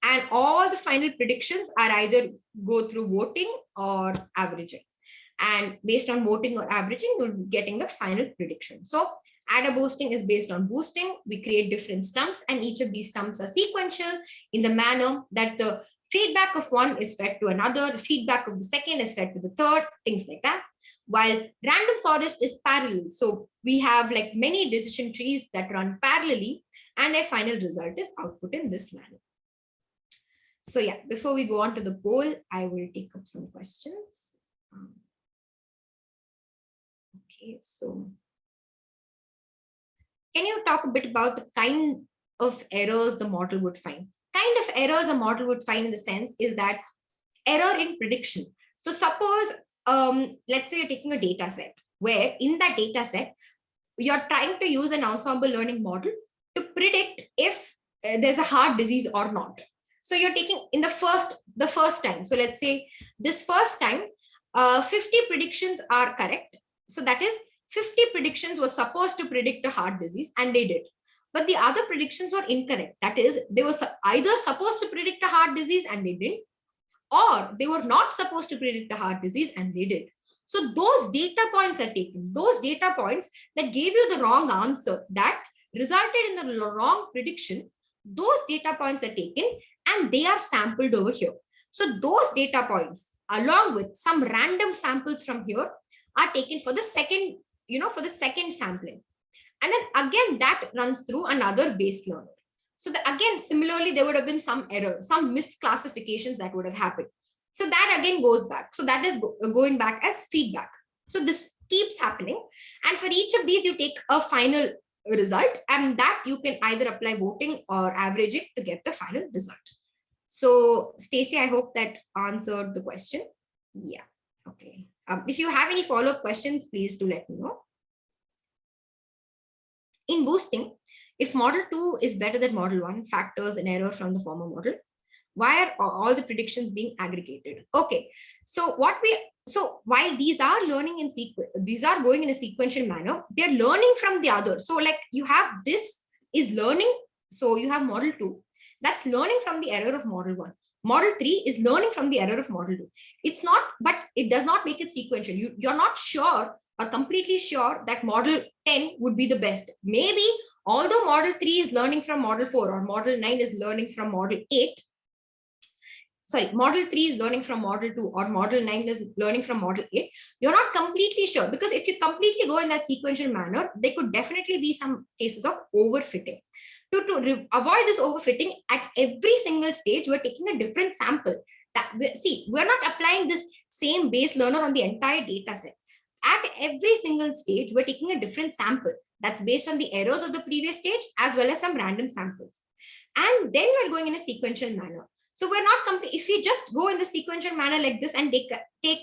And all the final predictions are either go through voting or averaging. And based on voting or averaging, you'll be getting the final prediction. So adder boosting is based on boosting. We create different stumps, and each of these stumps are sequential in the manner that the feedback of one is fed to another, the feedback of the second is fed to the third, things like that. While random forest is parallel. So we have like many decision trees that run parallelly, and their final result is output in this manner. So yeah, before we go on to the poll, I will take up some questions. Okay, so can you talk a bit about the kind of errors the model would find? Kind of errors a model would find in the sense is that error in prediction. So suppose, let's say you're taking a data set where in that data set, you're trying to use an ensemble learning model to predict if there's a heart disease or not. So you're taking in the first time. So let's say this first time, 50 predictions are correct. So that is 50 predictions were supposed to predict a heart disease, and they did. But the other predictions were incorrect. That is, they were either supposed to predict a heart disease and they didn't, or they were not supposed to predict a heart disease and they did. So those data points are taken. Those data points that gave you the wrong answer, that resulted in the wrong prediction, those data points are taken and they are sampled over here. So those data points, along with some random samples from here, are taken for the second, for the second sampling. And then again, that runs through another base learner. So again, similarly, there would have been some error, some misclassifications that would have happened. So that again goes back. So that is going back as feedback. So this keeps happening. And for each of these, you take a final result, and that you can either apply voting or averaging to get the final result. So Stacey, I hope that answered the question. Yeah. Okay. If you have any follow-up questions, please do let me know. In boosting, if model 2 is better than model 1, factors an error from the former model. Why are all the predictions being aggregated? Okay, so while these are learning in sequence, these are going in a sequential manner, they're learning from the other. So like you have this is learning. So you have model 2 that's learning from the error of model 1. Model 3 is learning from the error of model 2. It's not, but it does not make it sequential. You're not sure or completely sure that model 10 would be the best. Maybe although model 3 is learning from model 4 or model 9 is learning from model 8, model 3 is learning from model 2 or model 9 is learning from model 8, you're not completely sure, because if you completely go in that sequential manner, there could definitely be some cases of overfitting. To avoid this overfitting, at every single stage, we're taking a different sample. We're not applying this same base learner on the entire data set. At every single stage, we're taking a different sample that's based on the errors of the previous stage as well as some random samples. And then we're going in a sequential manner. So we're not if you just go in the sequential manner like this and take the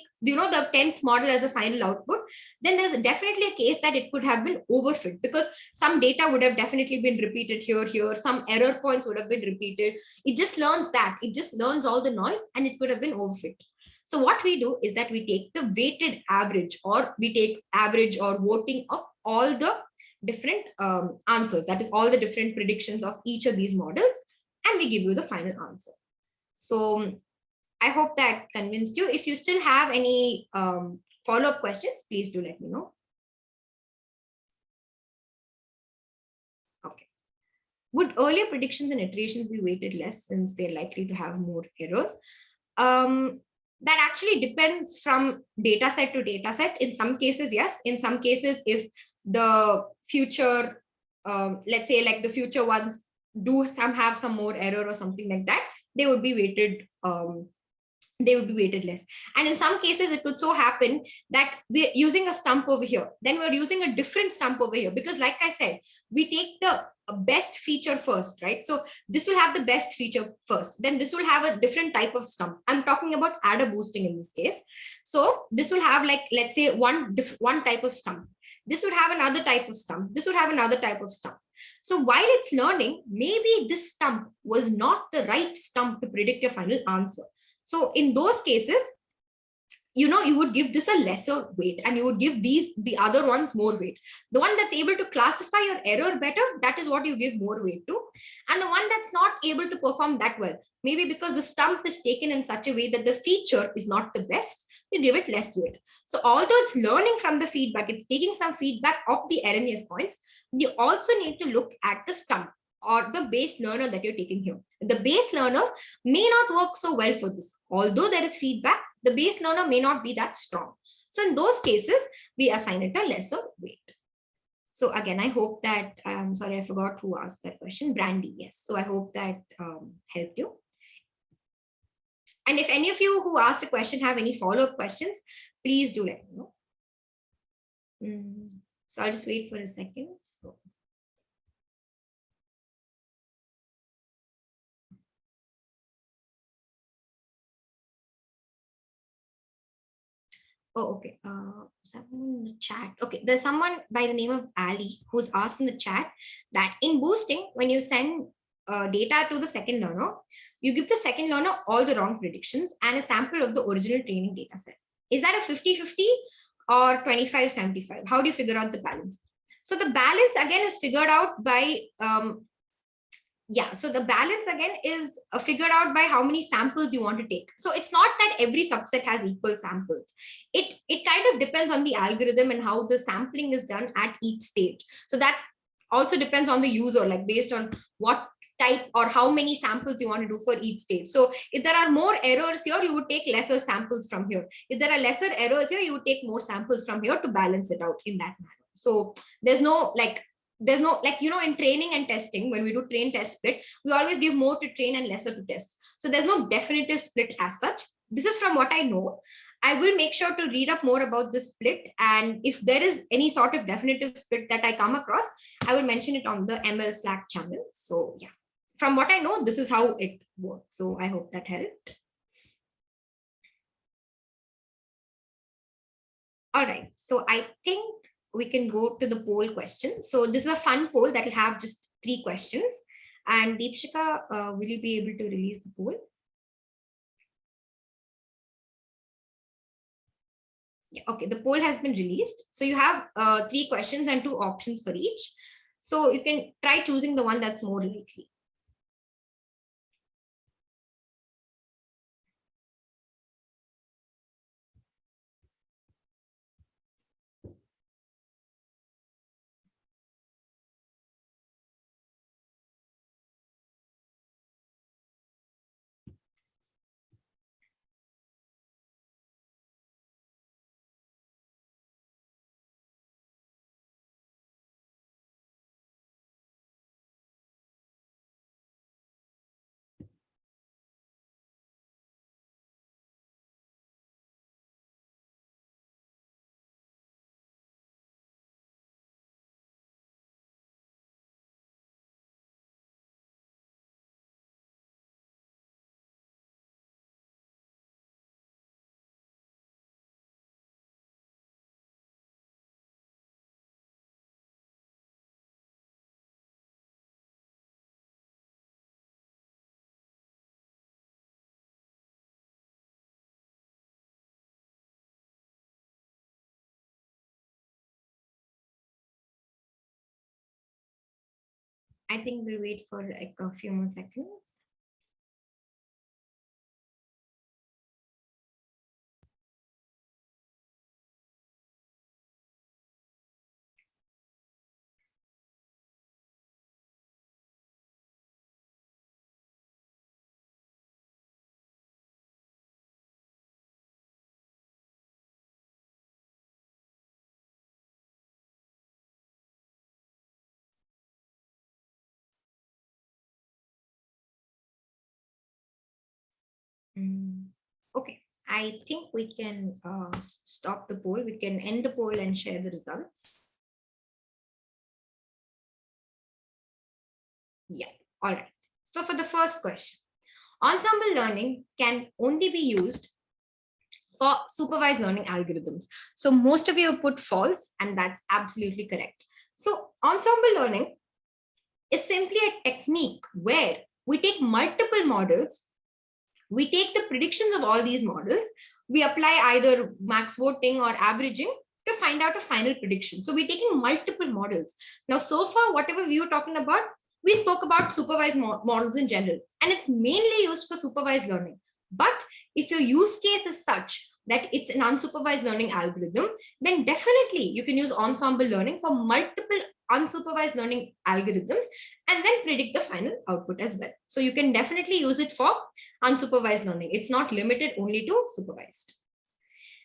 10th model as a final output, then there's definitely a case that it could have been overfit, because some data would have definitely been repeated here, some error points would have been repeated. It just learns that. It just learns all the noise, and it could have been overfit. So what we do is that we take the weighted average, or we take average or voting of all the different answers, that is all the different predictions of each of these models, and we give you the final answer. So I hope that convinced you. If you still have any follow-up questions, please do let me know. Okay. Would earlier predictions and iterations be weighted less since they're likely to have more errors? That actually depends from data set to data set. In some cases, yes. In some cases, if the future, let's say like the future ones do have some more error or something like that, they would be weighted less. And in some cases, it would so happen that we're using a stump over here, then we're using a different stump over here, because like I said, we take the best feature first, right? So this will have the best feature first, then this will have a different type of stump. I'm talking about adder boosting in this case. So this will have, like, let's say one type of stump. This would have another type of stump. This would have another type of stump. So while it's learning, maybe this stump was not the right stump to predict a final answer. So in those cases, you would give this a lesser weight and you would give the other ones more weight. The one that's able to classify your error better, that is what you give more weight to. And the one that's not able to perform that well, maybe because the stump is taken in such a way that the feature is not the best, you give it less weight. So although it's learning from the feedback, it's taking some feedback of the erroneous points, you also need to look at the stump or the base learner that you're taking here. The base learner may not work so well for this. Although there is feedback, the base learner may not be that strong. So in those cases, we assign it a lesser weight. So again, I hope that, sorry, I forgot who asked that question. Brandy, yes. So I hope that helped you. And if any of you who asked a question have any follow-up questions, please do let me know. So I'll just wait for a second. So. Oh, okay. Someone in the chat. Okay, there's someone by the name of Ali who's asked in the chat that in boosting, when you send data to the second learner, you give the second learner all the wrong predictions and a sample of the original training data set. Is that a 50-50 or 25-75? How do you figure out the balance? So the balance again is figured out by so the balance again is figured out by how many samples you want to take. So it's not that every subset has equal samples. It kind of depends on the algorithm and how the sampling is done at each stage. So that also depends on the user, like based on what type or how many samples you want to do for each stage. So if there are more errors here, you would take lesser samples from here. If there are lesser errors here, you would take more samples from here to balance it out in that manner. So there's no in training and testing, when we do train test split, we always give more to train and lesser to test. So there's no definitive split as such. This is from what I know. I will make sure to read up more about this split. And if there is any sort of definitive split that I come across, I will mention it on the ML Slack channel. So yeah, from what I know, this is how it works. So I hope that helped. All right. So I think we can go to the poll question. So this is a fun poll that will have just 3 questions. And Deepshika, will you be able to release the poll? Yeah, okay, the poll has been released. So you have 3 questions and 2 options for each. So you can try choosing the one that's more likely. I think we'll wait for like a few more seconds. Okay, I think we can stop the poll. We can end the poll and share the results. Yeah, all right. So for the first question, ensemble learning can only be used for supervised learning algorithms. So most of you have put false, and that's absolutely correct. So ensemble learning is simply a technique where we take multiple models, we take the predictions of all these models, we apply either max voting or averaging to find out a final prediction. So we're taking multiple models. Now, so far, whatever we were talking about, we spoke about supervised models in general, and it's mainly used for supervised learning. But if your use case is such that it's an unsupervised learning algorithm, then definitely you can use ensemble learning for multiple unsupervised learning algorithms and then predict the final output as well. So you can definitely use it for unsupervised learning. It's not limited only to supervised.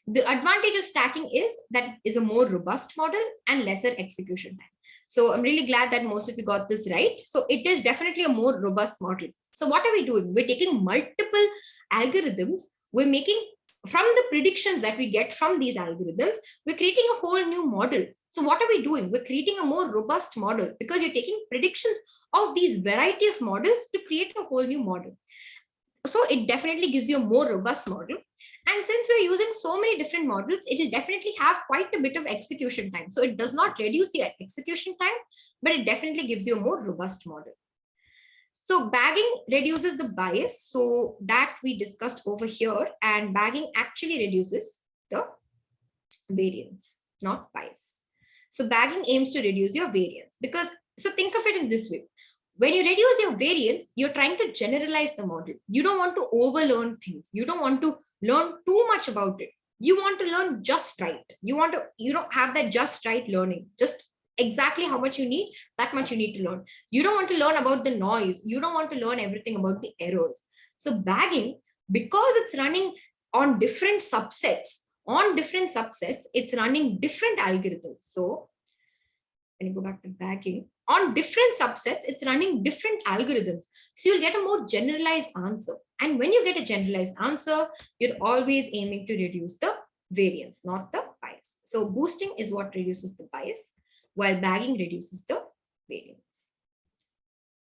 The advantage of stacking is that it is a more robust model and lesser execution time. So I'm really glad that most of you got this right. So it is definitely a more robust model. So what are we doing? We're taking multiple algorithms. We're making, from the predictions that we get from these algorithms, we're creating a whole new model. So what are we doing? We're creating a more robust model because you're taking predictions of these variety of models to create a whole new model. So it definitely gives you a more robust model. And since we're using so many different models, it will definitely have quite a bit of execution time. So it does not reduce the execution time, but it definitely gives you a more robust model. So bagging reduces the bias. So that we discussed over here, and bagging actually reduces the variance, not bias. So bagging aims to reduce your variance because, so think of it in this way. When you reduce your variance, you're trying to generalize the model. You don't want to overlearn things. You don't want to learn too much about it. You want to learn just right. You don't have that just right learning. Just exactly how much you need, that much you need to learn. You don't want to learn about the noise. You don't want to learn everything about the errors. So bagging, because it's running on different subsets, it's running different algorithms. So when you go back to bagging, on different subsets, it's running different algorithms. So you'll get a more generalized answer. And when you get a generalized answer, you're always aiming to reduce the variance, not the bias. So boosting is what reduces the bias, while bagging reduces the variance.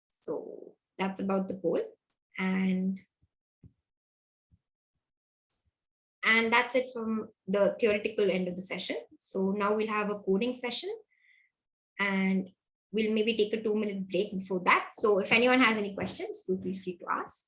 So that's about the poll. And that's it from the theoretical end of the session. So now we'll have a coding session, and we'll maybe take a 2-minute break before that. So if anyone has any questions, do feel free to ask.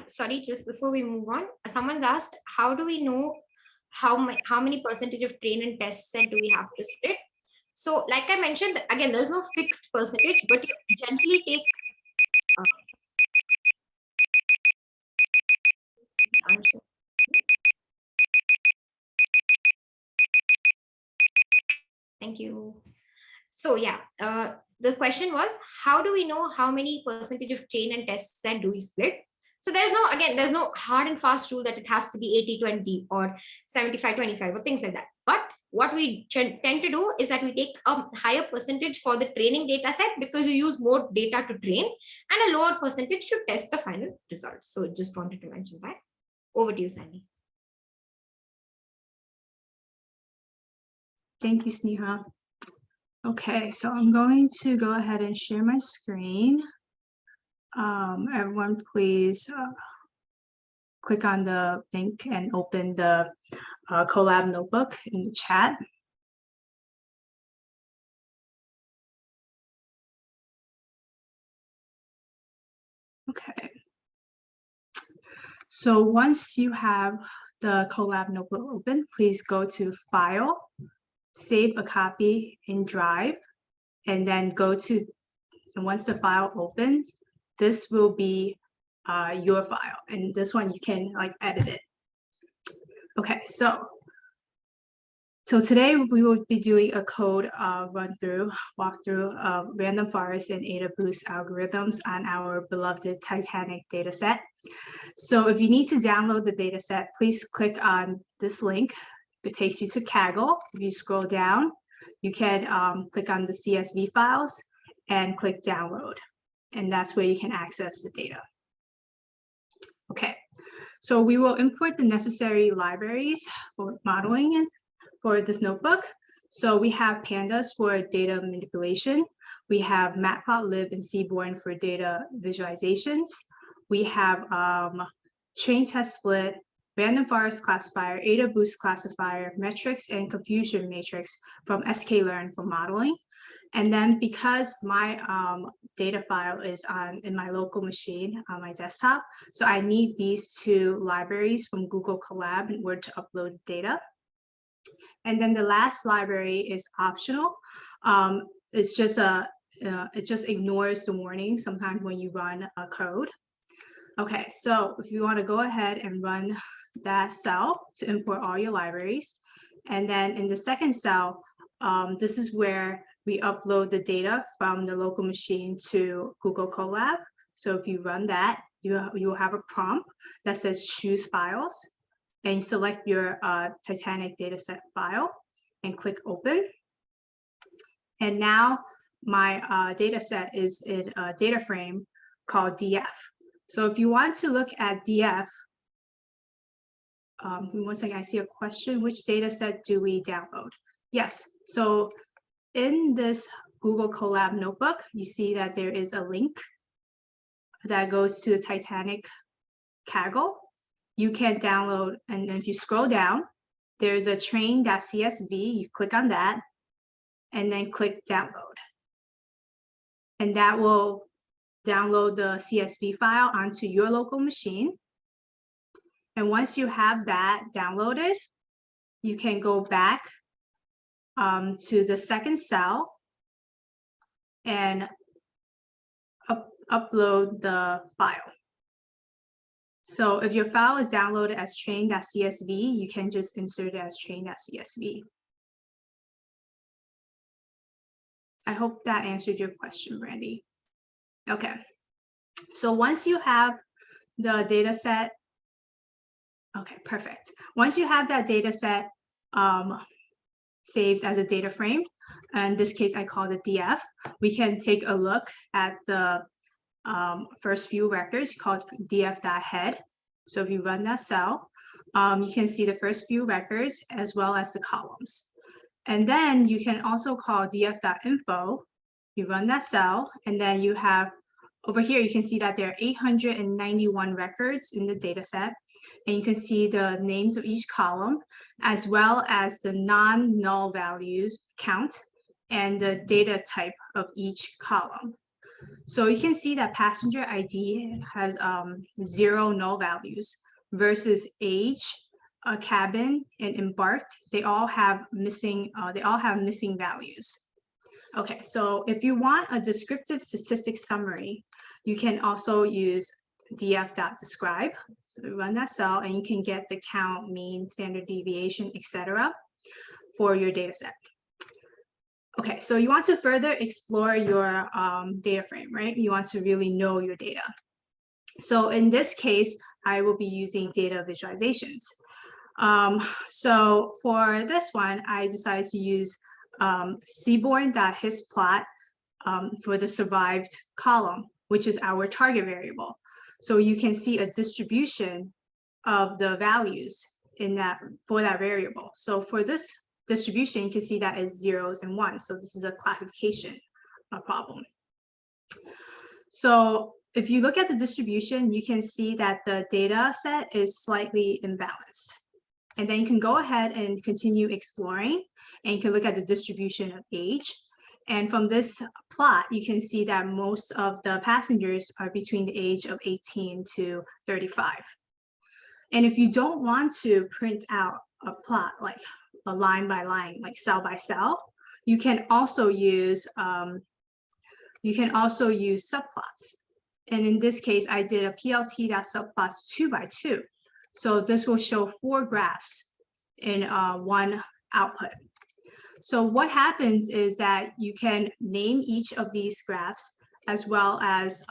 Sorry, just before we move on, someone's asked, how do we know how many percentage of train and test set do we have to split? So like I mentioned, again, there's no fixed percentage, but you generally take answer. Thank you. So yeah, the question was, how do we know how many percentage of train and test set do we split? So there's no hard and fast rule that it has to be 80-20 or 75-25 or things like that. But what we tend to do is that we take a higher percentage for the training data set because you use more data to train, and a lower percentage to test the final results. So just wanted to mention that. Over to you, Sandy. Thank you, Sneha. Okay, so I'm going to go ahead and share my screen. Everyone, please click on the link and open the Colab notebook in the chat. Okay. So once you have the Colab notebook open, please go to File, save a copy in Drive, and then go to, and once the file opens, this will be your file, and this one you can like edit it. Okay, so today we will be doing a code walkthrough of random forest and Ada Boost algorithms on our beloved Titanic dataset. So if you need to download the dataset, please click on this link. It takes you to Kaggle. If you scroll down, you can click on the CSV files and click download, and that's where you can access the data. Okay, so we will import the necessary libraries for modeling for this notebook. So we have pandas for data manipulation. We have matplotlib and seaborn for data visualizations. We have train test split, random forest classifier, Ada Boost classifier, metrics, and confusion matrix from sklearn for modeling. And then because my data file is in my local machine on my desktop, so I need these two libraries from Google Colab in order to upload data. And then the last library is optional. It's just it just ignores the warning sometimes when you run a code. Okay, so if you want to go ahead and run that cell to import all your libraries, and then in the second cell, this is where we upload the data from the local machine to Google Colab. So if you run that, you will have a prompt that says choose files, and you select your Titanic dataset file and click open. And now my dataset is in a data frame called DF. So if you want to look at DF, one second, I see a question. Which dataset do we download? Yes, so in this Google Colab notebook, you see that there is a link that goes to the Titanic Kaggle. You can download, and then if you scroll down, there's a train.csv, you click on that, and then click download. And that will download the CSV file onto your local machine. And once you have that downloaded, you can go back to the second cell and upload the file. So if your file is downloaded as train.csv, you can just insert it as train.csv. I hope that answered your question, Brandy. Okay, so once you have the data set, okay, perfect. Once you have that data set saved as a data frame, in this case, I call it DF, we can take a look at the first few records called df.head. So if you run that cell, you can see the first few records as well as the columns. And then you can also call df.info. You run that cell, and then you have over here, you can see that there are 891 records in the data set, and you can see the names of each column, as well as the non-null values count and the data type of each column. So you can see that passenger ID has 0 null values versus age, cabin, and embarked. They all have missing values. Okay, so if you want a descriptive statistics summary, you can also use df.describe. So we run that cell, and you can get the count, mean, standard deviation, etc. for your data set. Okay, so you want to further explore your data frame, right? You want to really know your data. So in this case, I will be using data visualizations. So for this one, I decided to use seaborn.hisplot for the survived column, which is our target variable. So you can see a distribution of the values in that for that variable. So for this distribution, you can see that is zeros and ones. So this is a classification problem. So if you look at the distribution, you can see that the data set is slightly imbalanced. And then you can go ahead and continue exploring, and you can look at the distribution of age. And from this plot, you can see that most of the passengers are between the age of 18 to 35. And if you don't want to print out a plot, like a line by line, like cell by cell, you can also use subplots. And in this case, I did a plt.subplots 2 by 2. So this will show 4 graphs in one output. So what happens is that you can name each of these graphs as well as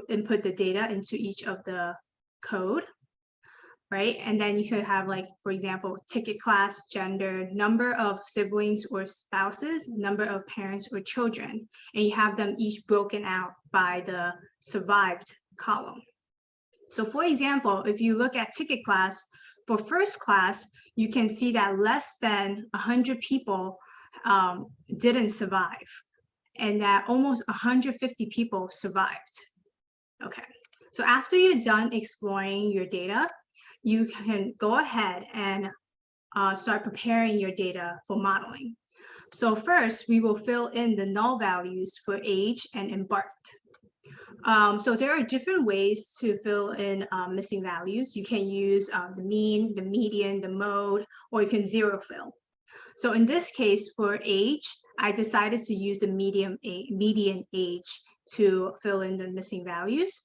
input the data into each of the code, right? And then you could have, like, for example, ticket class, gender, number of siblings or spouses, number of parents or children, and you have them each broken out by the survived column. So for example, if you look at ticket class, for first class, you can see that less than 100 people didn't survive, and that almost 150 people survived. Okay, so after you're done exploring your data, you can go ahead and start preparing your data for modeling. So first, we will fill in the null values for age and embarked. So there are different ways to fill in missing values. You can use the mean, the median, the mode, or you can zero fill. So in this case, for age, I decided to use the median age to fill in the missing values.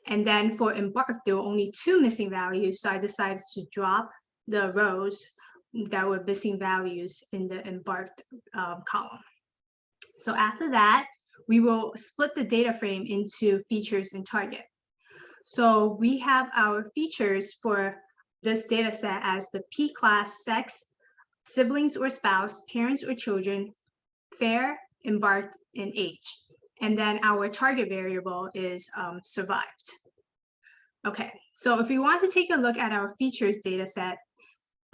And then for embarked, there were only 2 missing values, so I decided to drop the rows that were missing values in the embarked column. So after that, we will split the data frame into features and target. So we have our features for this data set as the P class, sex, siblings or spouse, parents or children, fair, embarked, and age. And then our target variable is survived. Okay, so if you want to take a look at our features data set,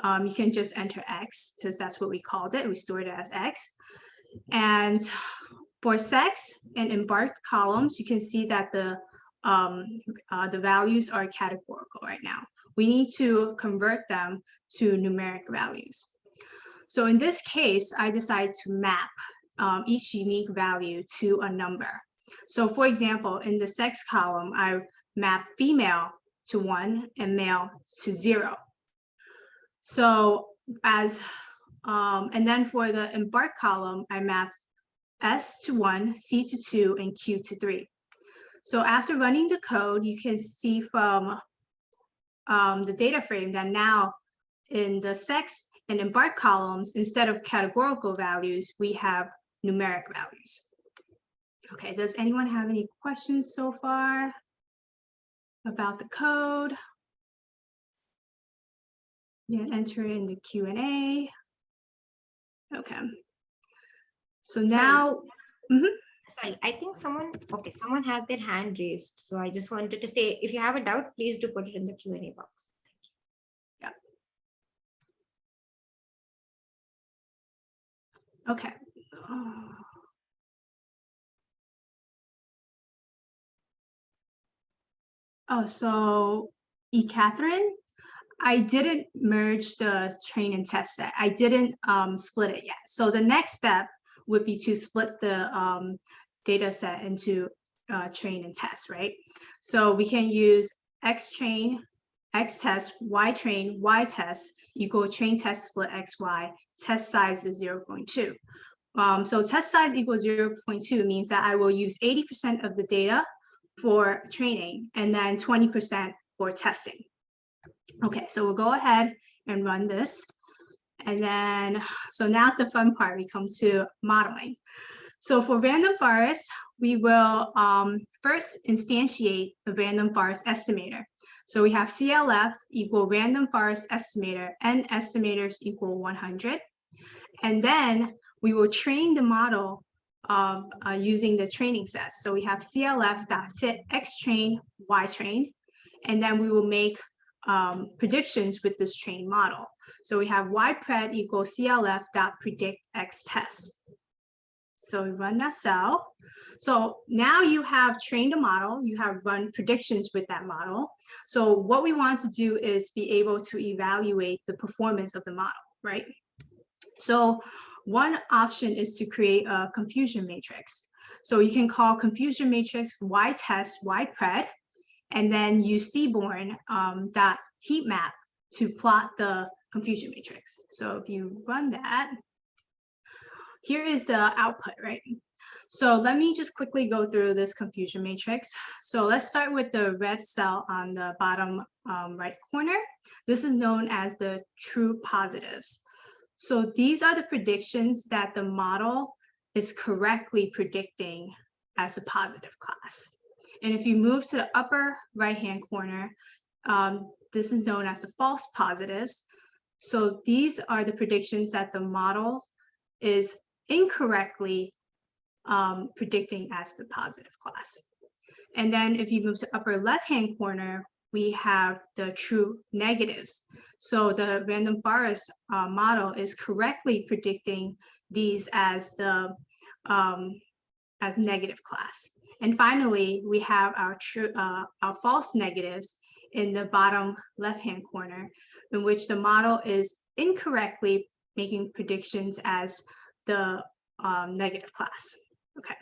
you can just enter X, because that's what we called it. We stored it as X. And for sex and embarked columns, you can see that the values are categorical right now. We need to convert them to numeric values. So in this case, I decided to map each unique value to a number. So for example, in the sex column, I mapped female to 1 and male to 0. So and then for the embarked column, I mapped S to 1, C to 2, and Q to 3. So after running the code, you can see from the data frame that now in the sex and embarked columns, instead of categorical values, we have numeric values. Okay, does anyone have any questions so far about the code? You can enter it in the Q&A. Okay. So now, Sorry, I think someone had their hand raised. So I just wanted to say, if you have a doubt, please do put it in the Q&A box. Yeah. Okay. Oh, so Catherine, I didn't merge the train and test set. I didn't split it yet. So the next step would be to split the data set into train and test, right? So we can use X train, X test, Y train, Y test equal train test split XY, test size is 0.2. So test size equals 0.2 means that I will use 80% of the data for training and then 20% for testing. Okay, so we'll go ahead and run this. And then, so now's the fun part. We come to modeling. So for random forest, we will first instantiate the random forest estimator. So we have CLF equal random forest estimator and estimators equal 100. And then we will train the model using the training sets. So we have CLF.fit X train, Y train, and then we will make predictions with this trained model. So we have YPred equal CLF.predict X test. So we run that cell. So now you have trained a model, you have run predictions with that model. So what we want to do is be able to evaluate the performance of the model, right? So one option is to create a confusion matrix. So you can call confusion matrix Y test, YPred, and then use Seaborn that heat map to plot the confusion matrix. So if you run that, here is the output, right? So let me just quickly go through this confusion matrix. So let's start with the red cell on the bottom right corner. This is known as the true positives. So these are the predictions that the model is correctly predicting as a positive class. And if you move to the upper right-hand corner, this is known as the false positives. So these are the predictions that the model is incorrectly predicting as the positive class. And then if you move to upper left-hand corner, we have the true negatives. So the random forest model is correctly predicting these as the as negative class. And finally, we have our false negatives in the bottom left-hand corner, in which the model is incorrectly making predictions as the negative class. Okay.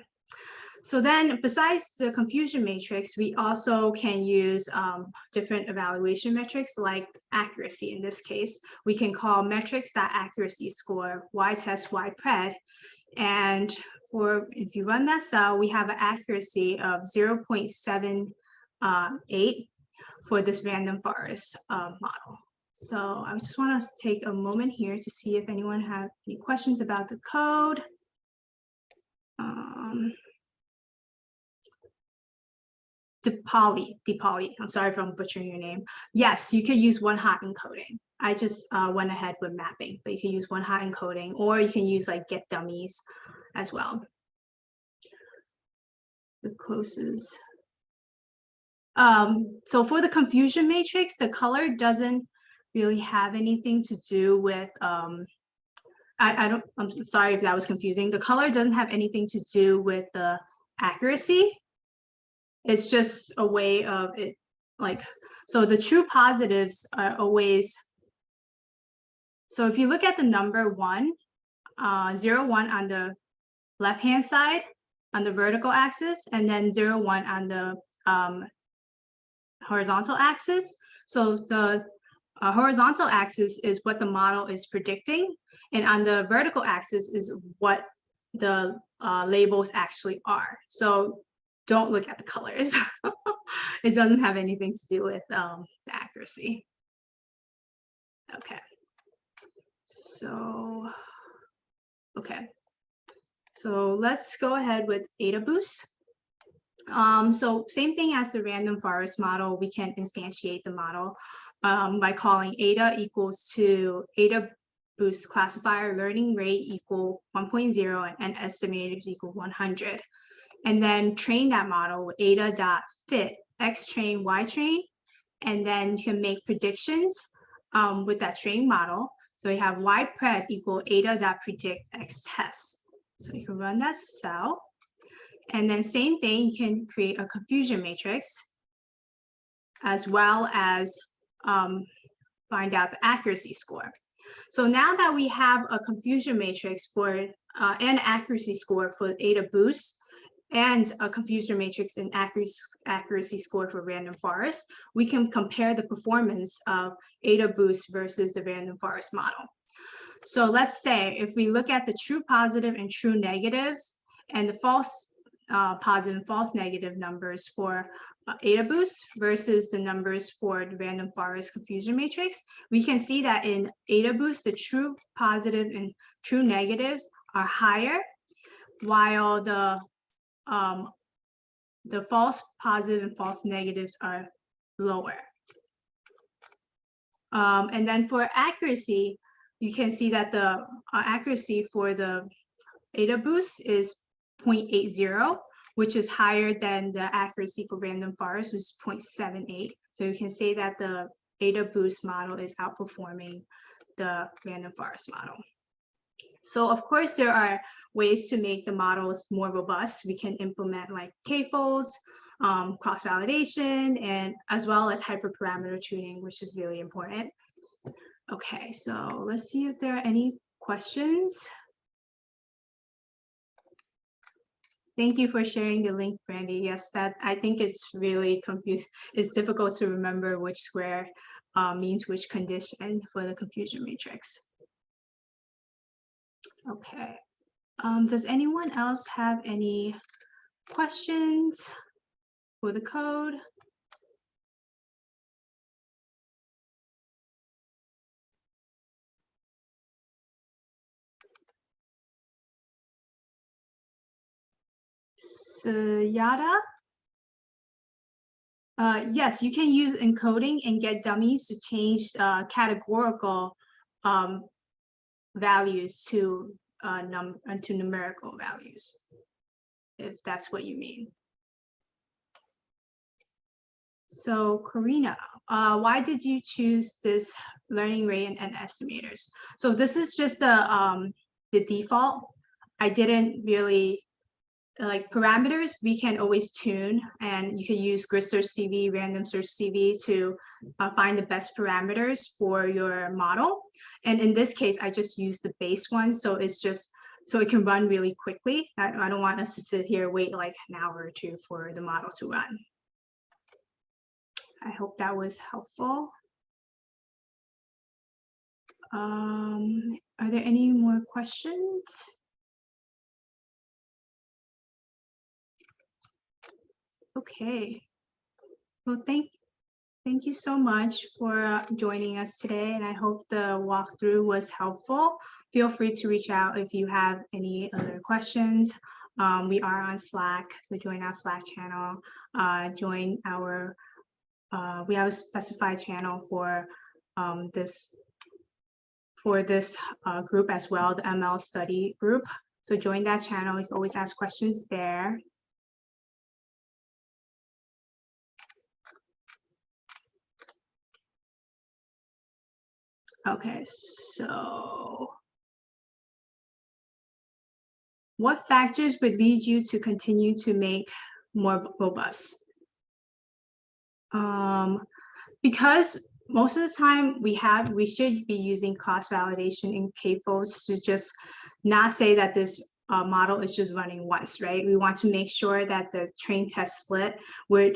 So then besides the confusion matrix, we also can use different evaluation metrics like accuracy. In this case, we can call metrics.accuracy score Y-test, Y-pred. And if you run that cell, we have an accuracy of 0.78 for this random forest model. So I just want to take a moment here to see if anyone has any questions about the code. Dipali, I'm sorry if I'm butchering your name. Yes, you could use one-hot encoding. I just went ahead with mapping, but you can use one-hot encoding, or you can use like get dummies as well. The closest. So for the confusion matrix, the color doesn't really have anything to do with, I'm sorry if that was confusing. The color doesn't have anything to do with the accuracy. It's just a way of it, like, so the true positives are always, so if you look at the number 1, 0, 1 on the left-hand side on the vertical axis, and then 0, 1 on the horizontal axis. So the horizontal axis is what the model is predicting, and on the vertical axis is what the labels actually are. So don't look at the colors. It doesn't have anything to do with the accuracy. Okay. So, okay. So let's go ahead with AdaBoost. So same thing as the random forest model, we can instantiate the model by calling Ada equals to AdaBoost classifier learning rate equal 1.0 and estimated equal 100. And then train that model with Ada.fit X train, Y train, and then you can make predictions with that trained model. So we have YPred equal Ada.predict X test. So you can run that cell. And then same thing, you can create a confusion matrix as well as find out the accuracy score. So now that we have a confusion matrix for an accuracy score for AdaBoost, and a confusion matrix and accuracy score for random forest, we can compare the performance of AdaBoost versus the random forest model. So let's say if we look at the true positive and true negatives and the false positive and false negative numbers for AdaBoost versus the numbers for the random forest confusion matrix, we can see that in AdaBoost, the true positive and true negatives are higher, while the false positive and false negatives are lower. And then for accuracy, you can see that the accuracy for the AdaBoost is 0.80, which is higher than the accuracy for random forest, which is 0.78. So you can say that the AdaBoost model is outperforming the random forest model. So of course, there are ways to make the models more robust. We can implement like k-folds, cross-validation, and as well as hyperparameter tuning, which is really important. Okay, so let's see if there are any questions. Thank you for sharing the link, Brandy. Yes, that I think it's really confused. It's difficult to remember which square means which condition for the confusion matrix. Okay. Does anyone else have any questions for the code? Sayada? Yes, you can use encoding and get dummies to change categorical values to numerical values, if that's what you mean. So Karina, why did you choose this learning rate and estimators? So this is just the default. I didn't really like parameters. We can always tune, and you can use grid search CV, random search CV to find the best parameters for your model. And in this case, I just use the base one, so it's just so it can run really quickly. I don't want us to sit here wait like an hour or two for the model to run. I hope that was helpful. Are there any more questions? Okay. Well, thank you so much for joining us today, and I hope the walkthrough was helpful. Feel free to reach out if you have any other questions. We are on Slack, so join our Slack channel. Join our, we have a specified channel for this group as well, the ML study group. So join that channel. You can always ask questions there. Okay, so what factors would lead you to continue to make more robust? Because most of the time we should be using cross validation in k-folds to just not say that this model is just running once, right? We want to make sure that the train test split, we're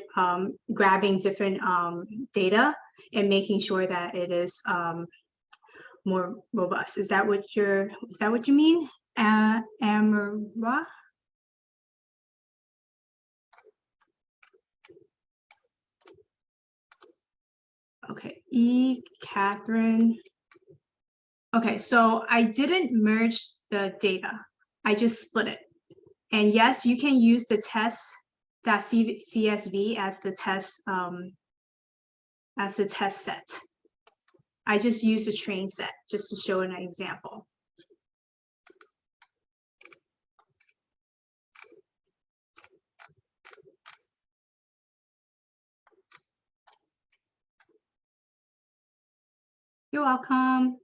grabbing different data and making sure that it is more robust. Is that what you mean, Amara? Okay, Catherine. Okay, so I didn't merge the data. I just split it. And yes, you can use the test.csv as the test set. I just used a train set just to show an example. You're welcome.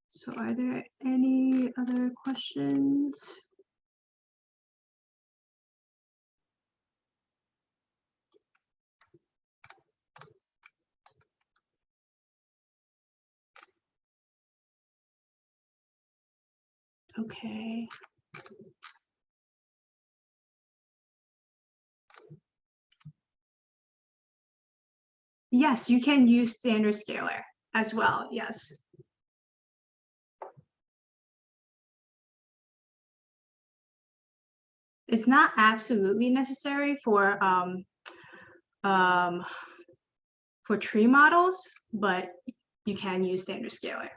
So are there any other questions? Okay. Yes, you can use standard scalar as well, yes. It's not absolutely necessary for for tree models, but you can use standard scalar.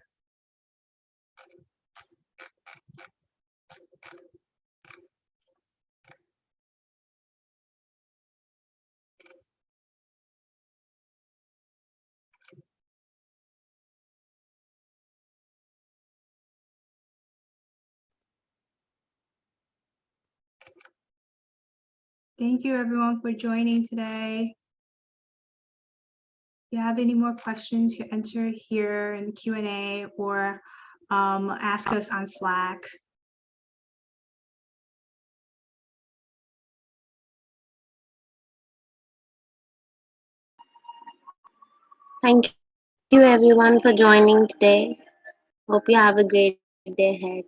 Thank you everyone for joining today. If you have any more questions, you enter here in the Q&A or ask us on Slack. Thank you everyone for joining today. Hope you have a great day ahead.